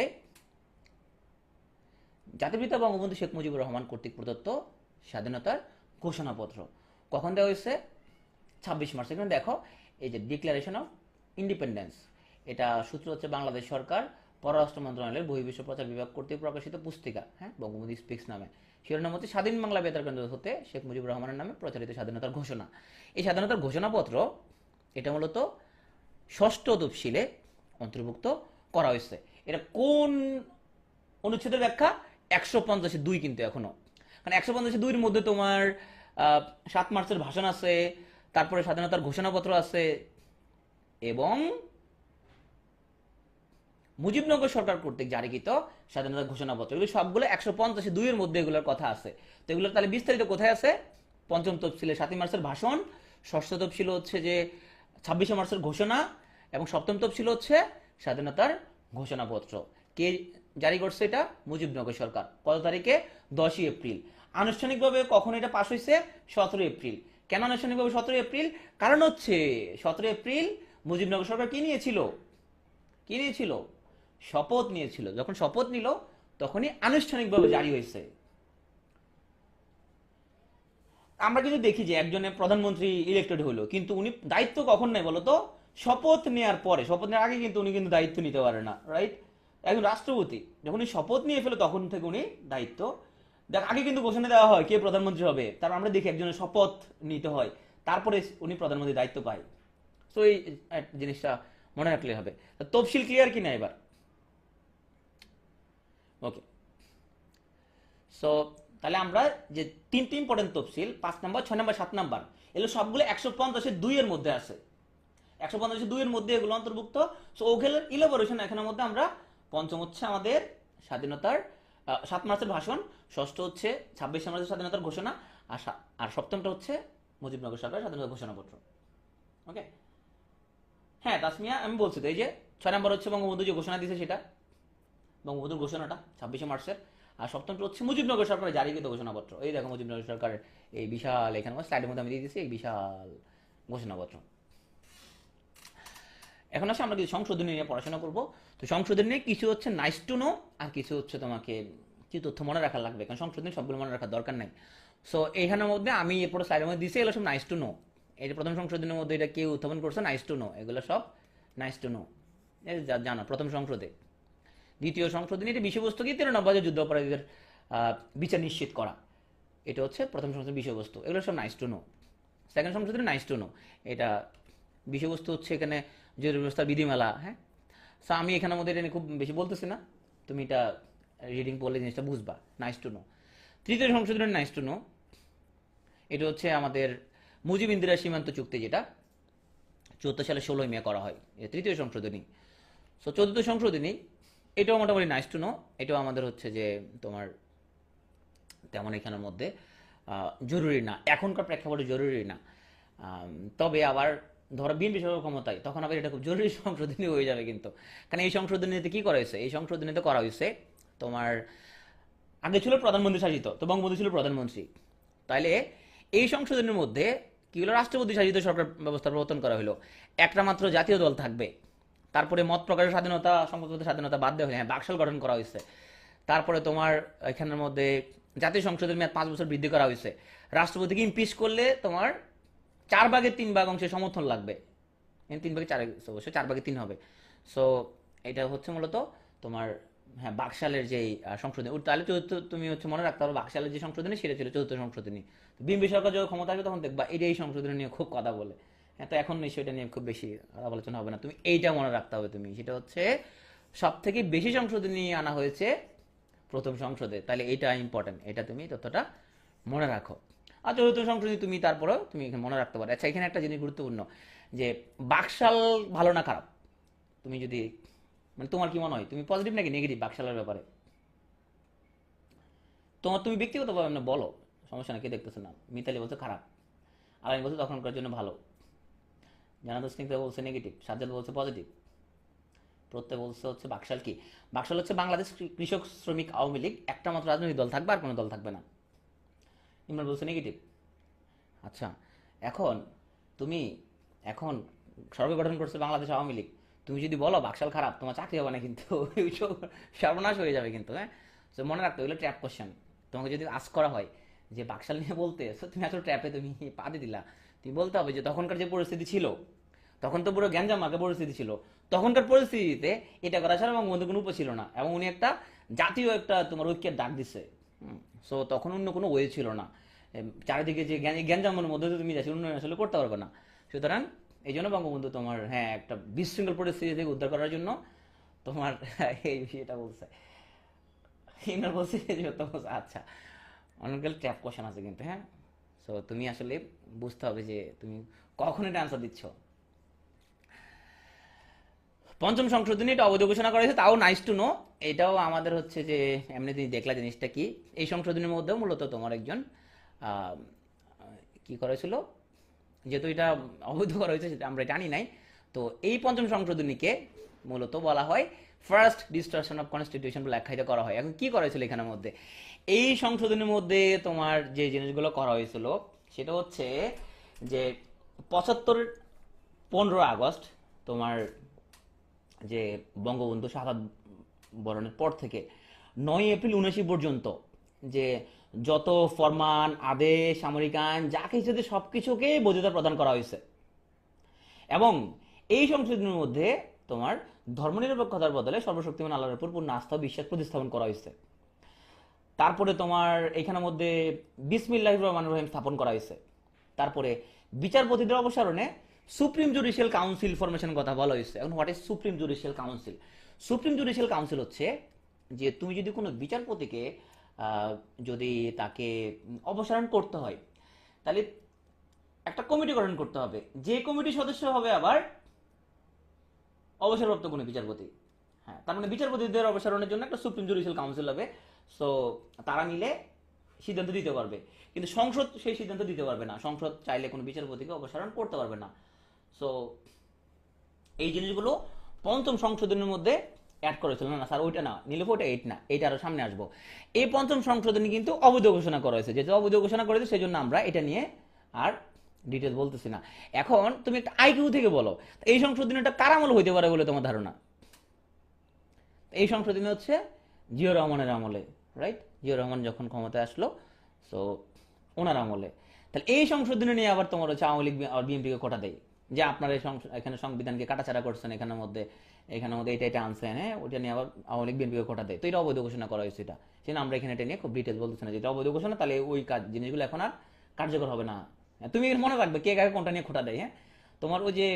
[SPEAKER 1] জাতির পিতা বঙ্গবন্ধু শেখ মুজিবুর রহমান কর্তৃক প্রদত্ত স্বাধীনতার ঘোষণাপত্র। কখন দেওয়া হয়েছে? 26 মার্চ। এখানে দেখো এই যে ডিক্লারেশন অফ ইন্ডিপেন্ডেন্স, এটা সূত্র হচ্ছে বাংলাদেশ সরকার পররাষ্ট্র মন্ত্রণালয়ের বহির্বিশ্ব প্রচার বিভাগ কর্তৃক প্রকাশিত পুস্তিকা, হ্যাঁ, বঙ্গবন্ধু স্পিক্স নামে। শিরোনাম হচ্ছে স্বাধীন বাংলা বেতার কেন্দ্র হতে শেখ মুজিবুর রহমানের নামে প্রচারিত স্বাধীনতার ঘোষণা। এই স্বাধীনতার ঘোষণাপত্র এটা মূলত 6ষ্ঠ তফসিলে অন্তর্ভুক্ত করা হয়েছে। এটা কোন অনুচ্ছেদের ব্যাখ্যা? 150-2 কিন্তু এখনো, কারণ 150-2-এর মধ্যে তোমার 7 মার্চের ভাষণ আছে, তারপরে স্বাধীনতার ঘোষণাপত্র আছে, এবং মুজিবনগর সরকার কর্তৃক জারিকৃত স্বাধীনতা ঘোষণাপত্র, এগুলো সবগুলো 185(2) মধ্যে এগুলোর কথা আছে। তো এগুলো তাহলে বিস্তারিত কোথায় আছে? পঞ্চম তফসিলে 7ই মার্চের ভাষণ, ষষ্ঠ তফসিল হচ্ছে যে 26শে মার্চের ঘোষণা, এবং সপ্তম তফসিল হচ্ছে স্বাধীনতার ঘোষণাপত্র। কে জারি করছে এটা? মুজিবনগর সরকার। কত তারিখে? 10ই এপ্রিল। আনুষ্ঠানিকভাবে কখন এটা পাশ হয়েছে? 17 এপ্রিল। কেন আনুষ্ঠানিকভাবে 17 এপ্রিল? কারণ হচ্ছে 17 এপ্রিল মুজিবনগর সরকার কি নিয়েছিল? কি নিয়েছিল? শপথ নিয়েছিল। যখন শপথ নিল তখনই আনুষ্ঠানিকভাবে জারি হয়েছে। আমরা কিন্তু দেখি যে একজনের প্রধানমন্ত্রী ইলেক্টেড হলো, কিন্তু উনি দায়িত্ব কখন নেয় বলতো? শপথ নেওয়ার পরে। শপথ নেওয়ার আগে কিন্তু উনি কিন্তু দায়িত্ব নিতে পারে না, রাইট? একজন রাষ্ট্রপতি যখন উনি শপথ নিয়ে ফেলে তখন থেকে উনি দায়িত্ব দেখ। আগে কিন্তু ঘোষণা দেওয়া হয় কে প্রধানমন্ত্রী হবে, তারপর আমরা দেখি একজনের শপথ নিতে হয়, তারপরে উনি প্রধানমন্ত্রী দায়িত্ব পায়। সো এই জিনিসটা মনে রাখলে হবে। তফসিল ক্লিয়ার কিনা এবার? ওকে। সো তাহলে আমরা যে তিনটি ইম্পর্টেন্ট তফসিল, 5 নম্বর, 6 নম্বর, 7 নম্বর, এগুলো সবগুলো 150(2) মধ্যে আছে। 150(2) মধ্যে এগুলো অন্তর্ভুক্ত। সো ওগুলোর ইলাবোরেশন এখানের মধ্যে আমরা, পঞ্চম হচ্ছে আমাদের স্বাধীনতার 7 মার্চের ভাষণ, ষষ্ঠ হচ্ছে 26শে মার্চের স্বাধীনতার ঘোষণা, আর সপ্তমটা হচ্ছে মুজিবনগর সরকারের স্বাধীনতা ঘোষণাপত্র। ওকে। হ্যাঁ তাসমিয়া, আমি বলছি তো, এই যে 6 নম্বর হচ্ছে বঙ্গবন্ধু যে ঘোষণা দিয়েছে সেটা, বঙ্গবন্ধুর ঘোষণাটা 26শে মার্চের। আর সপ্তমটা হচ্ছে মুজিবনগর সরকারের জারিকৃত ঘোষণাপত্র। এই দেখো মুজিবনগর সরকারের এই বিশাল, এখানে স্লাইডের মধ্যে আমি দিয়ে দিচ্ছি এই বিশাল ঘোষণাপত্র। এখন আসলে আমরা কিছু সংশোধনী নিয়ে পড়াশোনা করব। তো সংশোধনী নিয়ে কিছু হচ্ছে নাইস টু নো, আর কিছু হচ্ছে তোমাকে কি তথ্য মনে রাখা লাগবে, কারণ সংশোধনী সবগুলো মনে রাখার দরকার নাই। সো এইখানের মধ্যে আমি এরপরে স্লাইডের মধ্যে দিচ্ছি এগুলো সব নাইস টু নো। এই যে প্রথম সংশোধনের মধ্যে এটা কেউ উত্থাপন করছে নাইস টু নো, এগুলো সব নাইস টু নো, জানো প্রথম সংশোধে। দ্বিতীয় সংশোধনী, এটা বিষয়বস্তু কি? 93 যুদ্ধ অপরাধীদের বিচার নিশ্চিত করা, এটা হচ্ছে প্রথম সংশোধনের বিষয়বস্তু। এগুলো সব নাইস টু নো। সেকেন্ড সংশোধনী নাইস টু নো, এটা বিষয়বস্তু হচ্ছে এখানে জরুরি ব্যবস্থার বিধিমালা। হ্যাঁ, সো আমি এখানের মধ্যে এটা নিয়ে খুব বেশি বলতেছি না, তুমি এটা রিডিং পড়লে জিনিসটা বুঝবা। Nice to know. তৃতীয় সংশোধনী নাইস টু নো, এটা হচ্ছে আমাদের মুজিব ইন্দিরা সীমান্ত চুক্তি, যেটা 74 সালে 16 মে করা হয়, এটা তৃতীয় সংশোধনী। সো চতুর্থ সংশোধনী, এটাও মোটামুটি নাইস টু নো। এটাও আমাদের হচ্ছে যে তোমার তেমন এখানের মধ্যে জরুরি না, এখনকার প্রেক্ষাপটে জরুরি না। তবে আবার ধরো বিএনপি সরকার ক্ষমতায়, তখন আবার এটা খুব জরুরি সংশোধনী হয়ে যাবে কিন্তু। কারণ এই সংশোধনীতে কি করা হয়েছে? এই সংশোধনীতে করা হয়েছে তোমার, আগে ছিল প্রধানমন্ত্রী শাসিত, তো বঙ্গবন্ধু ছিল প্রধানমন্ত্রী, তাইলে এই সংশোধনের মধ্যে কি হলো? রাষ্ট্রপতি শাসিত সরকার ব্যবস্থা প্রবর্তন করা হলো। একটা মাত্র জাতীয় দল থাকবে। তারপরে মত প্রকাশের স্বাধীনতা, সংবাদপত্রের স্বাধীনতা বাদ দেওয়া হলো, হ্যাঁ বাকশাল গঠন করা হয়েছে। তারপরে তোমার এখানের মধ্যে জাতীয় সংসদের মেয়াদ 5 বছর বৃদ্ধি করা হয়েছে। রাষ্ট্রপতিকে ইমপিচ করলে তোমার 4/3 অংশের সমর্থন লাগবে। 3/4 অবশ্য 4/3 হবে। সো এটা হচ্ছে মূলত তোমার, হ্যাঁ বাকশালের যে সংশোধনী, তাহলে চতুর্থ তুমি হচ্ছে মনে রাখতে হবে, বাকশালের যে সংশোধনী সেটা ছিল চতুর্থ সংশোধনী। বিএনপি সরকার যখন ক্ষমতা আসবে তখন দেখবা এই সংশোধনী নিয়ে খুব কথা বলে। হ্যাঁ, তো এখন বিষয়টা নিয়ে খুব বেশি আলোচনা হবে না, তুমি এইটা মনে রাখতে হবে। তুমি সেটা হচ্ছে সব থেকে বেশি সংশোধনী আনা হয়েছে প্রথম সংসদে, তাহলে এটা ইম্পর্টেন্ট, এটা তুমি তথ্যটা মনে রাখো। আর চতুর্থ সংশোধনী তুমি তারপরেও তুমি মনে রাখতে পারো। আচ্ছা, এখানে একটা জিনিস গুরুত্বপূর্ণ, যে বাকশাল ভালো না খারাপ, তুমি যদি মানে তোমার কি মনে হয়, তুমি পজিটিভ নাকি নেগেটিভ বাকশালের ব্যাপারে? তুমি ব্যক্তিগতভাবে মানে বলো, সমস্যা না, কে দেখতেছে না। মিতালি বলছে খারাপ, আলাইন বলছে তখনকার জন্য ভালো, জানাত স্নিগ্ধা বলছে নেগেটিভ, সাজ্জাদ বলছে পজিটিভ, প্রত্যেক বলছে হচ্ছে বাকশাল কি? বাকশাল হচ্ছে বাংলাদেশ কৃষক শ্রমিক আওয়ামী লীগ, একটা মাত্র রাজনৈতিক দল থাকবে, আর কোনো দল থাকবে না। ইমরান বলছে নেগেটিভ। আচ্ছা, এখন তুমি এখন সরকার গঠন করছে বাংলাদেশ আওয়ামী লীগ, তুমি যদি বলো বাকশাল খারাপ, তোমার চাকরি হবে না কিন্তু, সর্বনাশ হয়ে যাবে কিন্তু। হ্যাঁ, তো মনে রাখতে হলো ট্র্যাপ কোশ্চেন। তোমাকে যদি আস করা হয় যে বাকশাল নিয়ে বলতে, তুমি আসলে ট্র্যাপে তুমি পা দিয়ে দিলা। তুমি বলতে হবে যে তখনকার যে পরিস্থিতি ছিল, তখন তো পুরো গ্যাঞ্জাম আগে পরিস্থিতি ছিল, তখনকার পরিস্থিতিতে এটা করা ছাড়া বঙ্গবন্ধু কোনো উপায় ছিল না, এবং উনি একটা জাতীয় একটা তোমার ঐক্যের ডাক দিচ্ছে। সো তখন অন্য কোনো ওয়ে ছিল না, চারিদিকে যে গ্যাঞ্জামের মধ্যে তুমি যাচ্ছি, উন্নয়ন আসলে করতে পারবে না। সুতরাং এই জন্য বঙ্গবন্ধু তোমার, হ্যাঁ একটা বিশৃঙ্খল পরিস্থিতি থেকে উদ্ধার করার জন্য তোমার এই বিষয়টা বলছে। ইমরান বলছে আচ্ছা, অনেকগুলো ট্র্যাপ কোশ্চেন আছে কিন্তু। হ্যাঁ, সো তুমি আসলে বুঝতে হবে যে তুমি কখন এটা আনসার দিচ্ছ। পঞ্চম সংশোধনী এটা অবৈধ ঘোষণা করা হয়েছে, তাও নাইস টু নো। এটাও আমাদের হচ্ছে যে এমনি তুমি দেখলা জিনিসটা কি, এই সংশোধনীর মধ্যেও মূলত তোমার একজন আহ, কি করেছিল, যেহেতু এটা অবৈধ করা হয়েছে সেটা আমরা জানি নাই। তো এই পঞ্চম সংশোধনীকে মূলত বলা হয় ফার্স্ট ডিস্টরশন অফ কনস্টিটিউশন বলে আখ্যায়িত করা হয়। এখন কি করা হয়েছিল এখানের মধ্যে, এই সংশোধনীর মধ্যে তোমার যে জিনিসগুলো করা হয়েছিল সেটা হচ্ছে যে 15 আগস্ট তোমার যে বঙ্গবন্ধু শাহাদ বরণের পর থেকে 9 এপ্রিল 79 পর্যন্ত যে যত ফরমান, আদেশ, সামরিক আইন যা কিছু সব কিছুকে বৈধতা প্রদান করা হয়েছে। এবং এই সংশোধনের মধ্যে তোমার ধর্মনিরপেক্ষতার বদলে সর্বশক্তিমান আল্লাহর উপর পূর্ণ আস্থা ও বিশ্বাস প্রতিস্থাপন করা হয়েছে। তারপরে তোমার এখানের মধ্যে বিসমিল্লাহির রহমানির রহিম স্থাপন করা হয়েছে। তারপরে বিচারপতিদের অপসারণে সুপ্রিম জুডিশিয়াল কাউন্সিল ফরমেশন কথা বলা হয়েছে। এখন what is supreme judicial council? Supreme judicial council হচ্ছে যে তুমি যদি কোনো বিচারপতিকে যদি তাকে অপসারণ করতে হয় তাহলে একটা কমিটি গঠন করতে হবে, যে কমিটির সদস্য হবে আবার অবসরপ্রাপ্ত কোনো বিচারপতি। হ্যাঁ, তার মানে বিচারপতিদের অবসরণের জন্য একটা সুপ্রিম জুডিশিয়াল কাউন্সিল হবে। সো তারা মিলে সিদ্ধান্ত দিতে পারবে, কিন্তু সংসদ সেই সিদ্ধান্ত দিতে পারবে না। সংসদ চাইলে কোনো বিচারপতিকে অপসারণ করতে পারবে না। সো এই জিনিসগুলো পঞ্চম সংশোধনের মধ্যে অ্যাড করেছিল। না স্যার ওইটা না, নীলফোটা 8 না, এইটা আরো সামনে আসবো। এই পঞ্চম সংশোধনী কিন্তু অবৈধ ঘোষণা করা হয়েছে, যেহেতু অবৈধ ঘোষণা করেছে সেই জন্য আমরা এটা নিয়ে আর ডিটেলস বলতেছি না। এখন তুমি একটা আইকিউ থেকে বলো, এই সংশোধনীটা কার আমল হইতে পারে বলে তোমার ধারণা? এই সংশোধনী হচ্ছে জিয়াউর রহমানের আমলে, রাইট? জিয়াউর রহমান যখন ক্ষমতায় আসলো, সো ওনার আমলে। তাহলে এই সংশোধনী নিয়ে আবার তোমার হচ্ছে আওয়ামী লীগ আর বিএনপিকে কোটা দেয় যে আপনারা এখানে সংবিধানকে কাটাছাড়া করছেন, এখানের মধ্যে এটা এটা আনছেন, হ্যাঁ, ওইটা নিয়ে আবার আওয়ামী লীগ বিএনপিকে কোটা দেয়। তো এটা অবৈধ ঘোষণা করা হয়েছে। এটা সেটা আমরা এখানে এটা নিয়ে খুব ডিটেলস বলতেছি না, যেটা অবৈধ ঘোষণা, তাহলে ওই কাজ জিনিসগুলো এখন আর কার্যকর হবে না। তুমি মনে রাখবে কে কাকে কোনটা নিয়ে খোটা দেয়। হ্যাঁ, তোমার ওই যে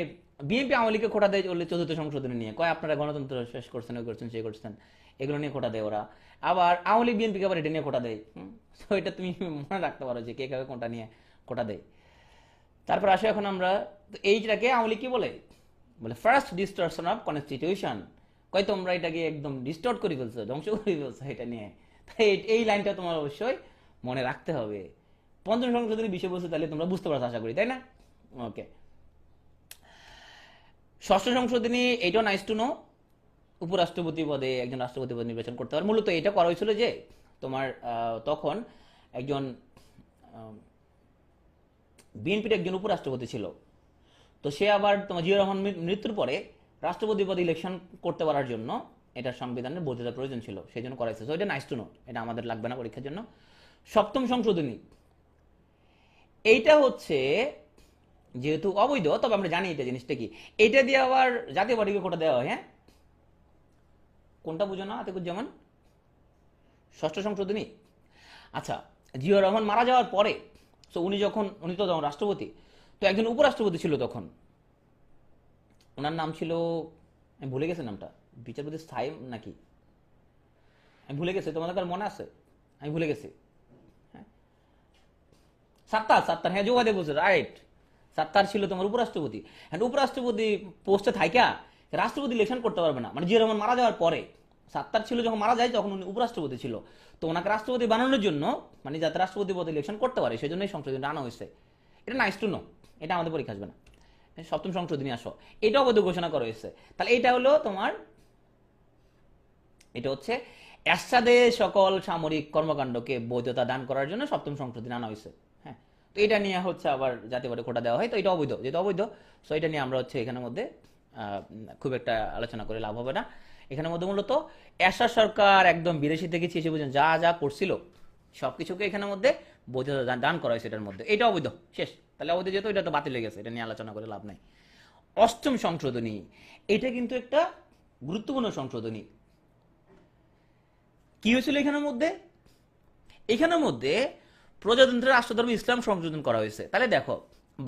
[SPEAKER 1] বিএনপি আওয়ামী লীগকে খোটা দেয় বললে চতুর্থ সংশোধনী নিয়ে কয় আপনারা গণতন্ত্র শেষ করছেন, ওই করছেন, সেই করছেন, এগুলো নিয়ে খোটা দেয় ওরা। আবার আওয়ামী লীগ বিএনপিকে আবার এটা নিয়ে খোটা দেয়। তো এটা তুমি মনে রাখতে পারো যে কে কাকে কোনটা নিয়ে খোটা দেয়। তারপর আসো এখন আমরা, তো এইটাকে আওয়ামী লীগ কি বলে ফার্স্ট ডিস্টরশন অফ কনস্টিটিউশন। কয় তোমরা এটাকে একদম ডিস্টর্ট করে ফেলছো, ধ্বংস করে ফেলছো এটা নিয়ে। তাই এই লাইনটা তোমার অবশ্যই মনে রাখতে হবে। পঞ্চম সংশোধনী বিষয়বস্তু তাহলে তোমরা বুঝতে পারছো আশা করি, তাই না? ওকে। ষষ্ঠ সংশোধনী, এইটাও নাইস টু নো। উপরাষ্ট্রপতি পদে একজন রাষ্ট্রপতি পদ নির্বাচন করতে পারে। মূলত এটা করা হয়েছিল যে তোমার তখন একজন বিএনপির একজন উপরাষ্ট্রপতি ছিল, তো সে আবার তোমার জিয়াউর রহমান মৃত্যুর পরে রাষ্ট্রপতি পদে ইলেকশন করতে পারার জন্য এটা সংবিধানের বৈধতার প্রয়োজন ছিল, সেই জন্য করা হয়েছে। সো এটা নাইস টু নো, এটা আমাদের লাগবে না পরীক্ষার জন্য। সপ্তম সংশোধনী, এইটা হচ্ছে যেহেতু অবৈধ, তবে আমরা জানি এটা জিনিসটা কি, এটা দিয়ে আবার জাতীয় পার্টিকে কোটা দেওয়া হয়। হ্যাঁ, কোনটা বুঝো না আতিকুজ্জামান? ষষ্ঠ সংশোধনী। আচ্ছা, জিয়াউর রহমান মারা যাওয়ার পরে, তো উনি তো তখন রাষ্ট্রপতি, তো একজন উপরাষ্ট্রপতি ছিল তখন, ওনার নাম ছিল, আমি ভুলে গেছি নামটা, বিচারপতি স্থায়ী নাকি, আমি ভুলে গেছি, তোমাদের কার মনে আছে? আমি ভুলে গেছি। হ্যাঁ, সাত্তার, হ্যাঁ, যোগাদে বলছে, রাইট। সাত্তার ছিল তোমার উপরাষ্ট্রপতি। হ্যাঁ, উপরাষ্ট্রপতি পোস্টে থাইকা রাষ্ট্রপতি ইলেকশন করতে পারবে না, মানে জিয়াউর রহমান মারা যাওয়ার পরে। সাত্তার ছিল যখন মারা যায় তখন উনি উপরাষ্ট্রপতি ছিল, তো ওনাকে রাষ্ট্রপতি বানানোর জন্য, মানে যাতে রাষ্ট্রপতি পদে ইলেকশন করতে পারে, সেই জন্য এই সংশোধনীটা আনা হয়েছে। এটা নাইস টু নো, এটা আমাদের পরীক্ষা আসবে না। সপ্তম সংশোধনী আসো, এটা অবৈধ ঘোষণা করা হয়েছে। তাহলে এটা হলো তোমার, এটা হচ্ছে এরশাদে সকল সামরিক কর্মকাণ্ডকে বৈধতা দান করার জন্য সপ্তম সংশোধনী আনা হয়েছে। হ্যাঁ, তো এটা নিয়ে হচ্ছে আবার জাতীয় পার্টি কোটা দেওয়া হয়, তো এটা অবৈধ, যেহেতু অবৈধ, সো এটা নিয়ে আমরা হচ্ছে এখানের মধ্যে খুব একটা আলোচনা করে লাভ হবে না। এখানের মধ্যে মূলত এরশাদ সরকার একদম বিদেশি থেকে এসে পর্যন্ত যা যা করছিল সবকিছুকে এখানের মধ্যে বৈধতা দান করা হয়েছে এটার মধ্যে, এটা অবৈধ, শেষ। তাহলে অবৈধ যেহেতু এটা তো বাতিল হয়ে গেছে, এটা নিয়ে আলোচনা করে লাভ নাই। অষ্টম সংশোধনী, এটা কিন্তু একটা গুরুত্বপূর্ণ সংশোধনী। কি হয়েছিল এখানের মধ্যে? এখানের মধ্যে প্রজাতন্ত্রের রাষ্ট্রধর্ম ইসলাম সংশোধন করা হয়েছে। তাহলে দেখো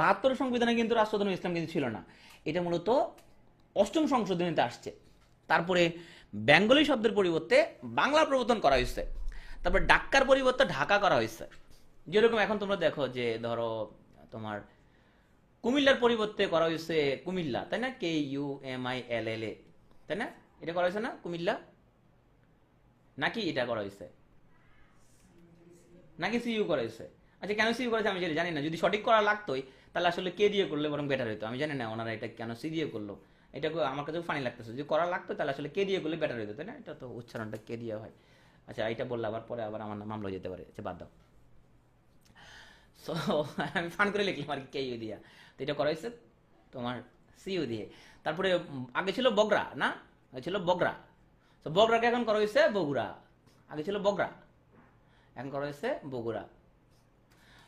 [SPEAKER 1] 72 সংবিধানে কিন্তু রাষ্ট্রধর্ম ইসলাম কিন্তু ছিল না, এটা মূলত অষ্টম সংশোধনীতে আসছে। তারপরে বেঙ্গলি শব্দের পরিবর্তে বাংলা প্রবর্তন করা হয়েছে। তারপর ডাক্কার পরিবর্তে ঢাকা করা হয়েছে। যেরকম এখন তোমরা দেখো যে ধরো তোমার কুমিল্লার পরিবর্তে করা হয়েছে কুমিল্লা, তাই না? KUMILLA, তাই না? এটা করা হয়েছে না কুমিল্লা, নাকি এটা করা হয়েছে, নাকি সিইউ করা হয়েছে? আচ্ছা, কেন সিইউ করেছে আমি যেটা জানি না। যদি সঠিক করা লাগতোই তাহলে আসলে কে দিয়ে করলে বরং বেটার হতো। আমি জানি না ওনারা এটা কেন সি দিয়ে করলো, এটা আমার কাছে ফানি লাগতেছে। যদি করা লাগতো তাহলে আসলে কে দিয়ে করলে বেটার হতো, তাই না? এটা তো উচ্চারণটা কে দিয়ে হয়। আচ্ছা, এটা বললে আবার পরে আবার আমার নাম মামলা যেতে পারে। আচ্ছা, বাদ দাও। সো আমি ফান করে লিখলাম আর কি, কে ইউ দিয়া। তো এটা করা হয়েছে তোমার সিইউ দিয়ে। তারপরে আগে ছিল বগরা, না? আগে ছিল বগরা। তো বগরাকে এখন করা হয়েছে বগুড়া। আগে ছিল বগরা, এখন করা হয়েছে বগুড়া।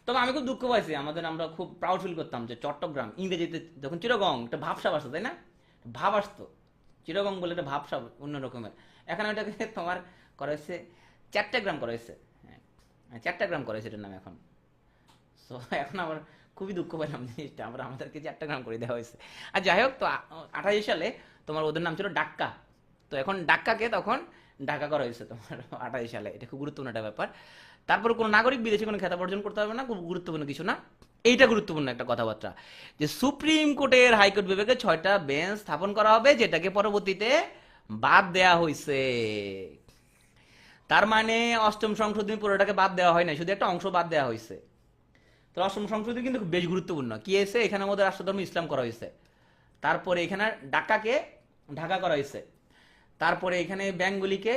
[SPEAKER 1] তবে আমি খুব দুঃখ পাইছি, আমরা খুব প্রাউড ফিল করতাম যে চট্টগ্রাম ইংরেজিতে যখন চিরগং একটা ভাবসাব আসতো, তাই না? ভাব আসতো, চিরগং বলে একটা ভাবসাব অন্য রকমের। এখন ওইটাকে তোমার করা হয়েছে চ্যাট্টাগ্রাম করা হয়েছে। হ্যাঁ, চ্যাট্টাগ্রাম করা হয়েছে এটার নাম এখন। সো এখন আমার খুবই দুঃখ পেলাম জিনিসটা, আমাদেরকে চ্যাট্টাগ্রাম করে দেওয়া হয়েছে। আর যাই হোক, তো 28 সালে তোমার ওদের নাম ছিল ডাক্কা, তো এখন ডাক্কাকে তখন ঢাকা করা হয়েছে তোমার 28 সালে। এটা খুব গুরুত্বপূর্ণ একটা ব্যাপার। তারপর কোনো নাগরিক বিদেশে কোনো খেতাব অর্জন করতে হবে না, খুব গুরুত্বপূর্ণ কিছু না। এইটা গুরুত্বপূর্ণ একটা কথাবার্তা যে সুপ্রিম কোর্টের হাইকোর্ট বিভাগে 6টা বেঞ্চ স্থাপন করা হবে, যেটাকে পরবর্তীতে বাদ দেয়া হয়েছে। তার মানে অষ্টম সংশোধনী পুরোটাকে বাদ দেওয়া হয় না, শুধু একটা অংশ বাদ দেওয়া হয়েছে। তো অষ্টম সংশোধনী কিন্তু বেশ গুরুত্বপূর্ণ। কি হয়েছে এখানে? আমাদের রাষ্ট্রধর্ম ইসলাম করা হয়েছে। তারপরে এখানে ঢাকাকে ঢাকা করা হয়েছে। তারপরে এখানে ব্যাংকগুলিকে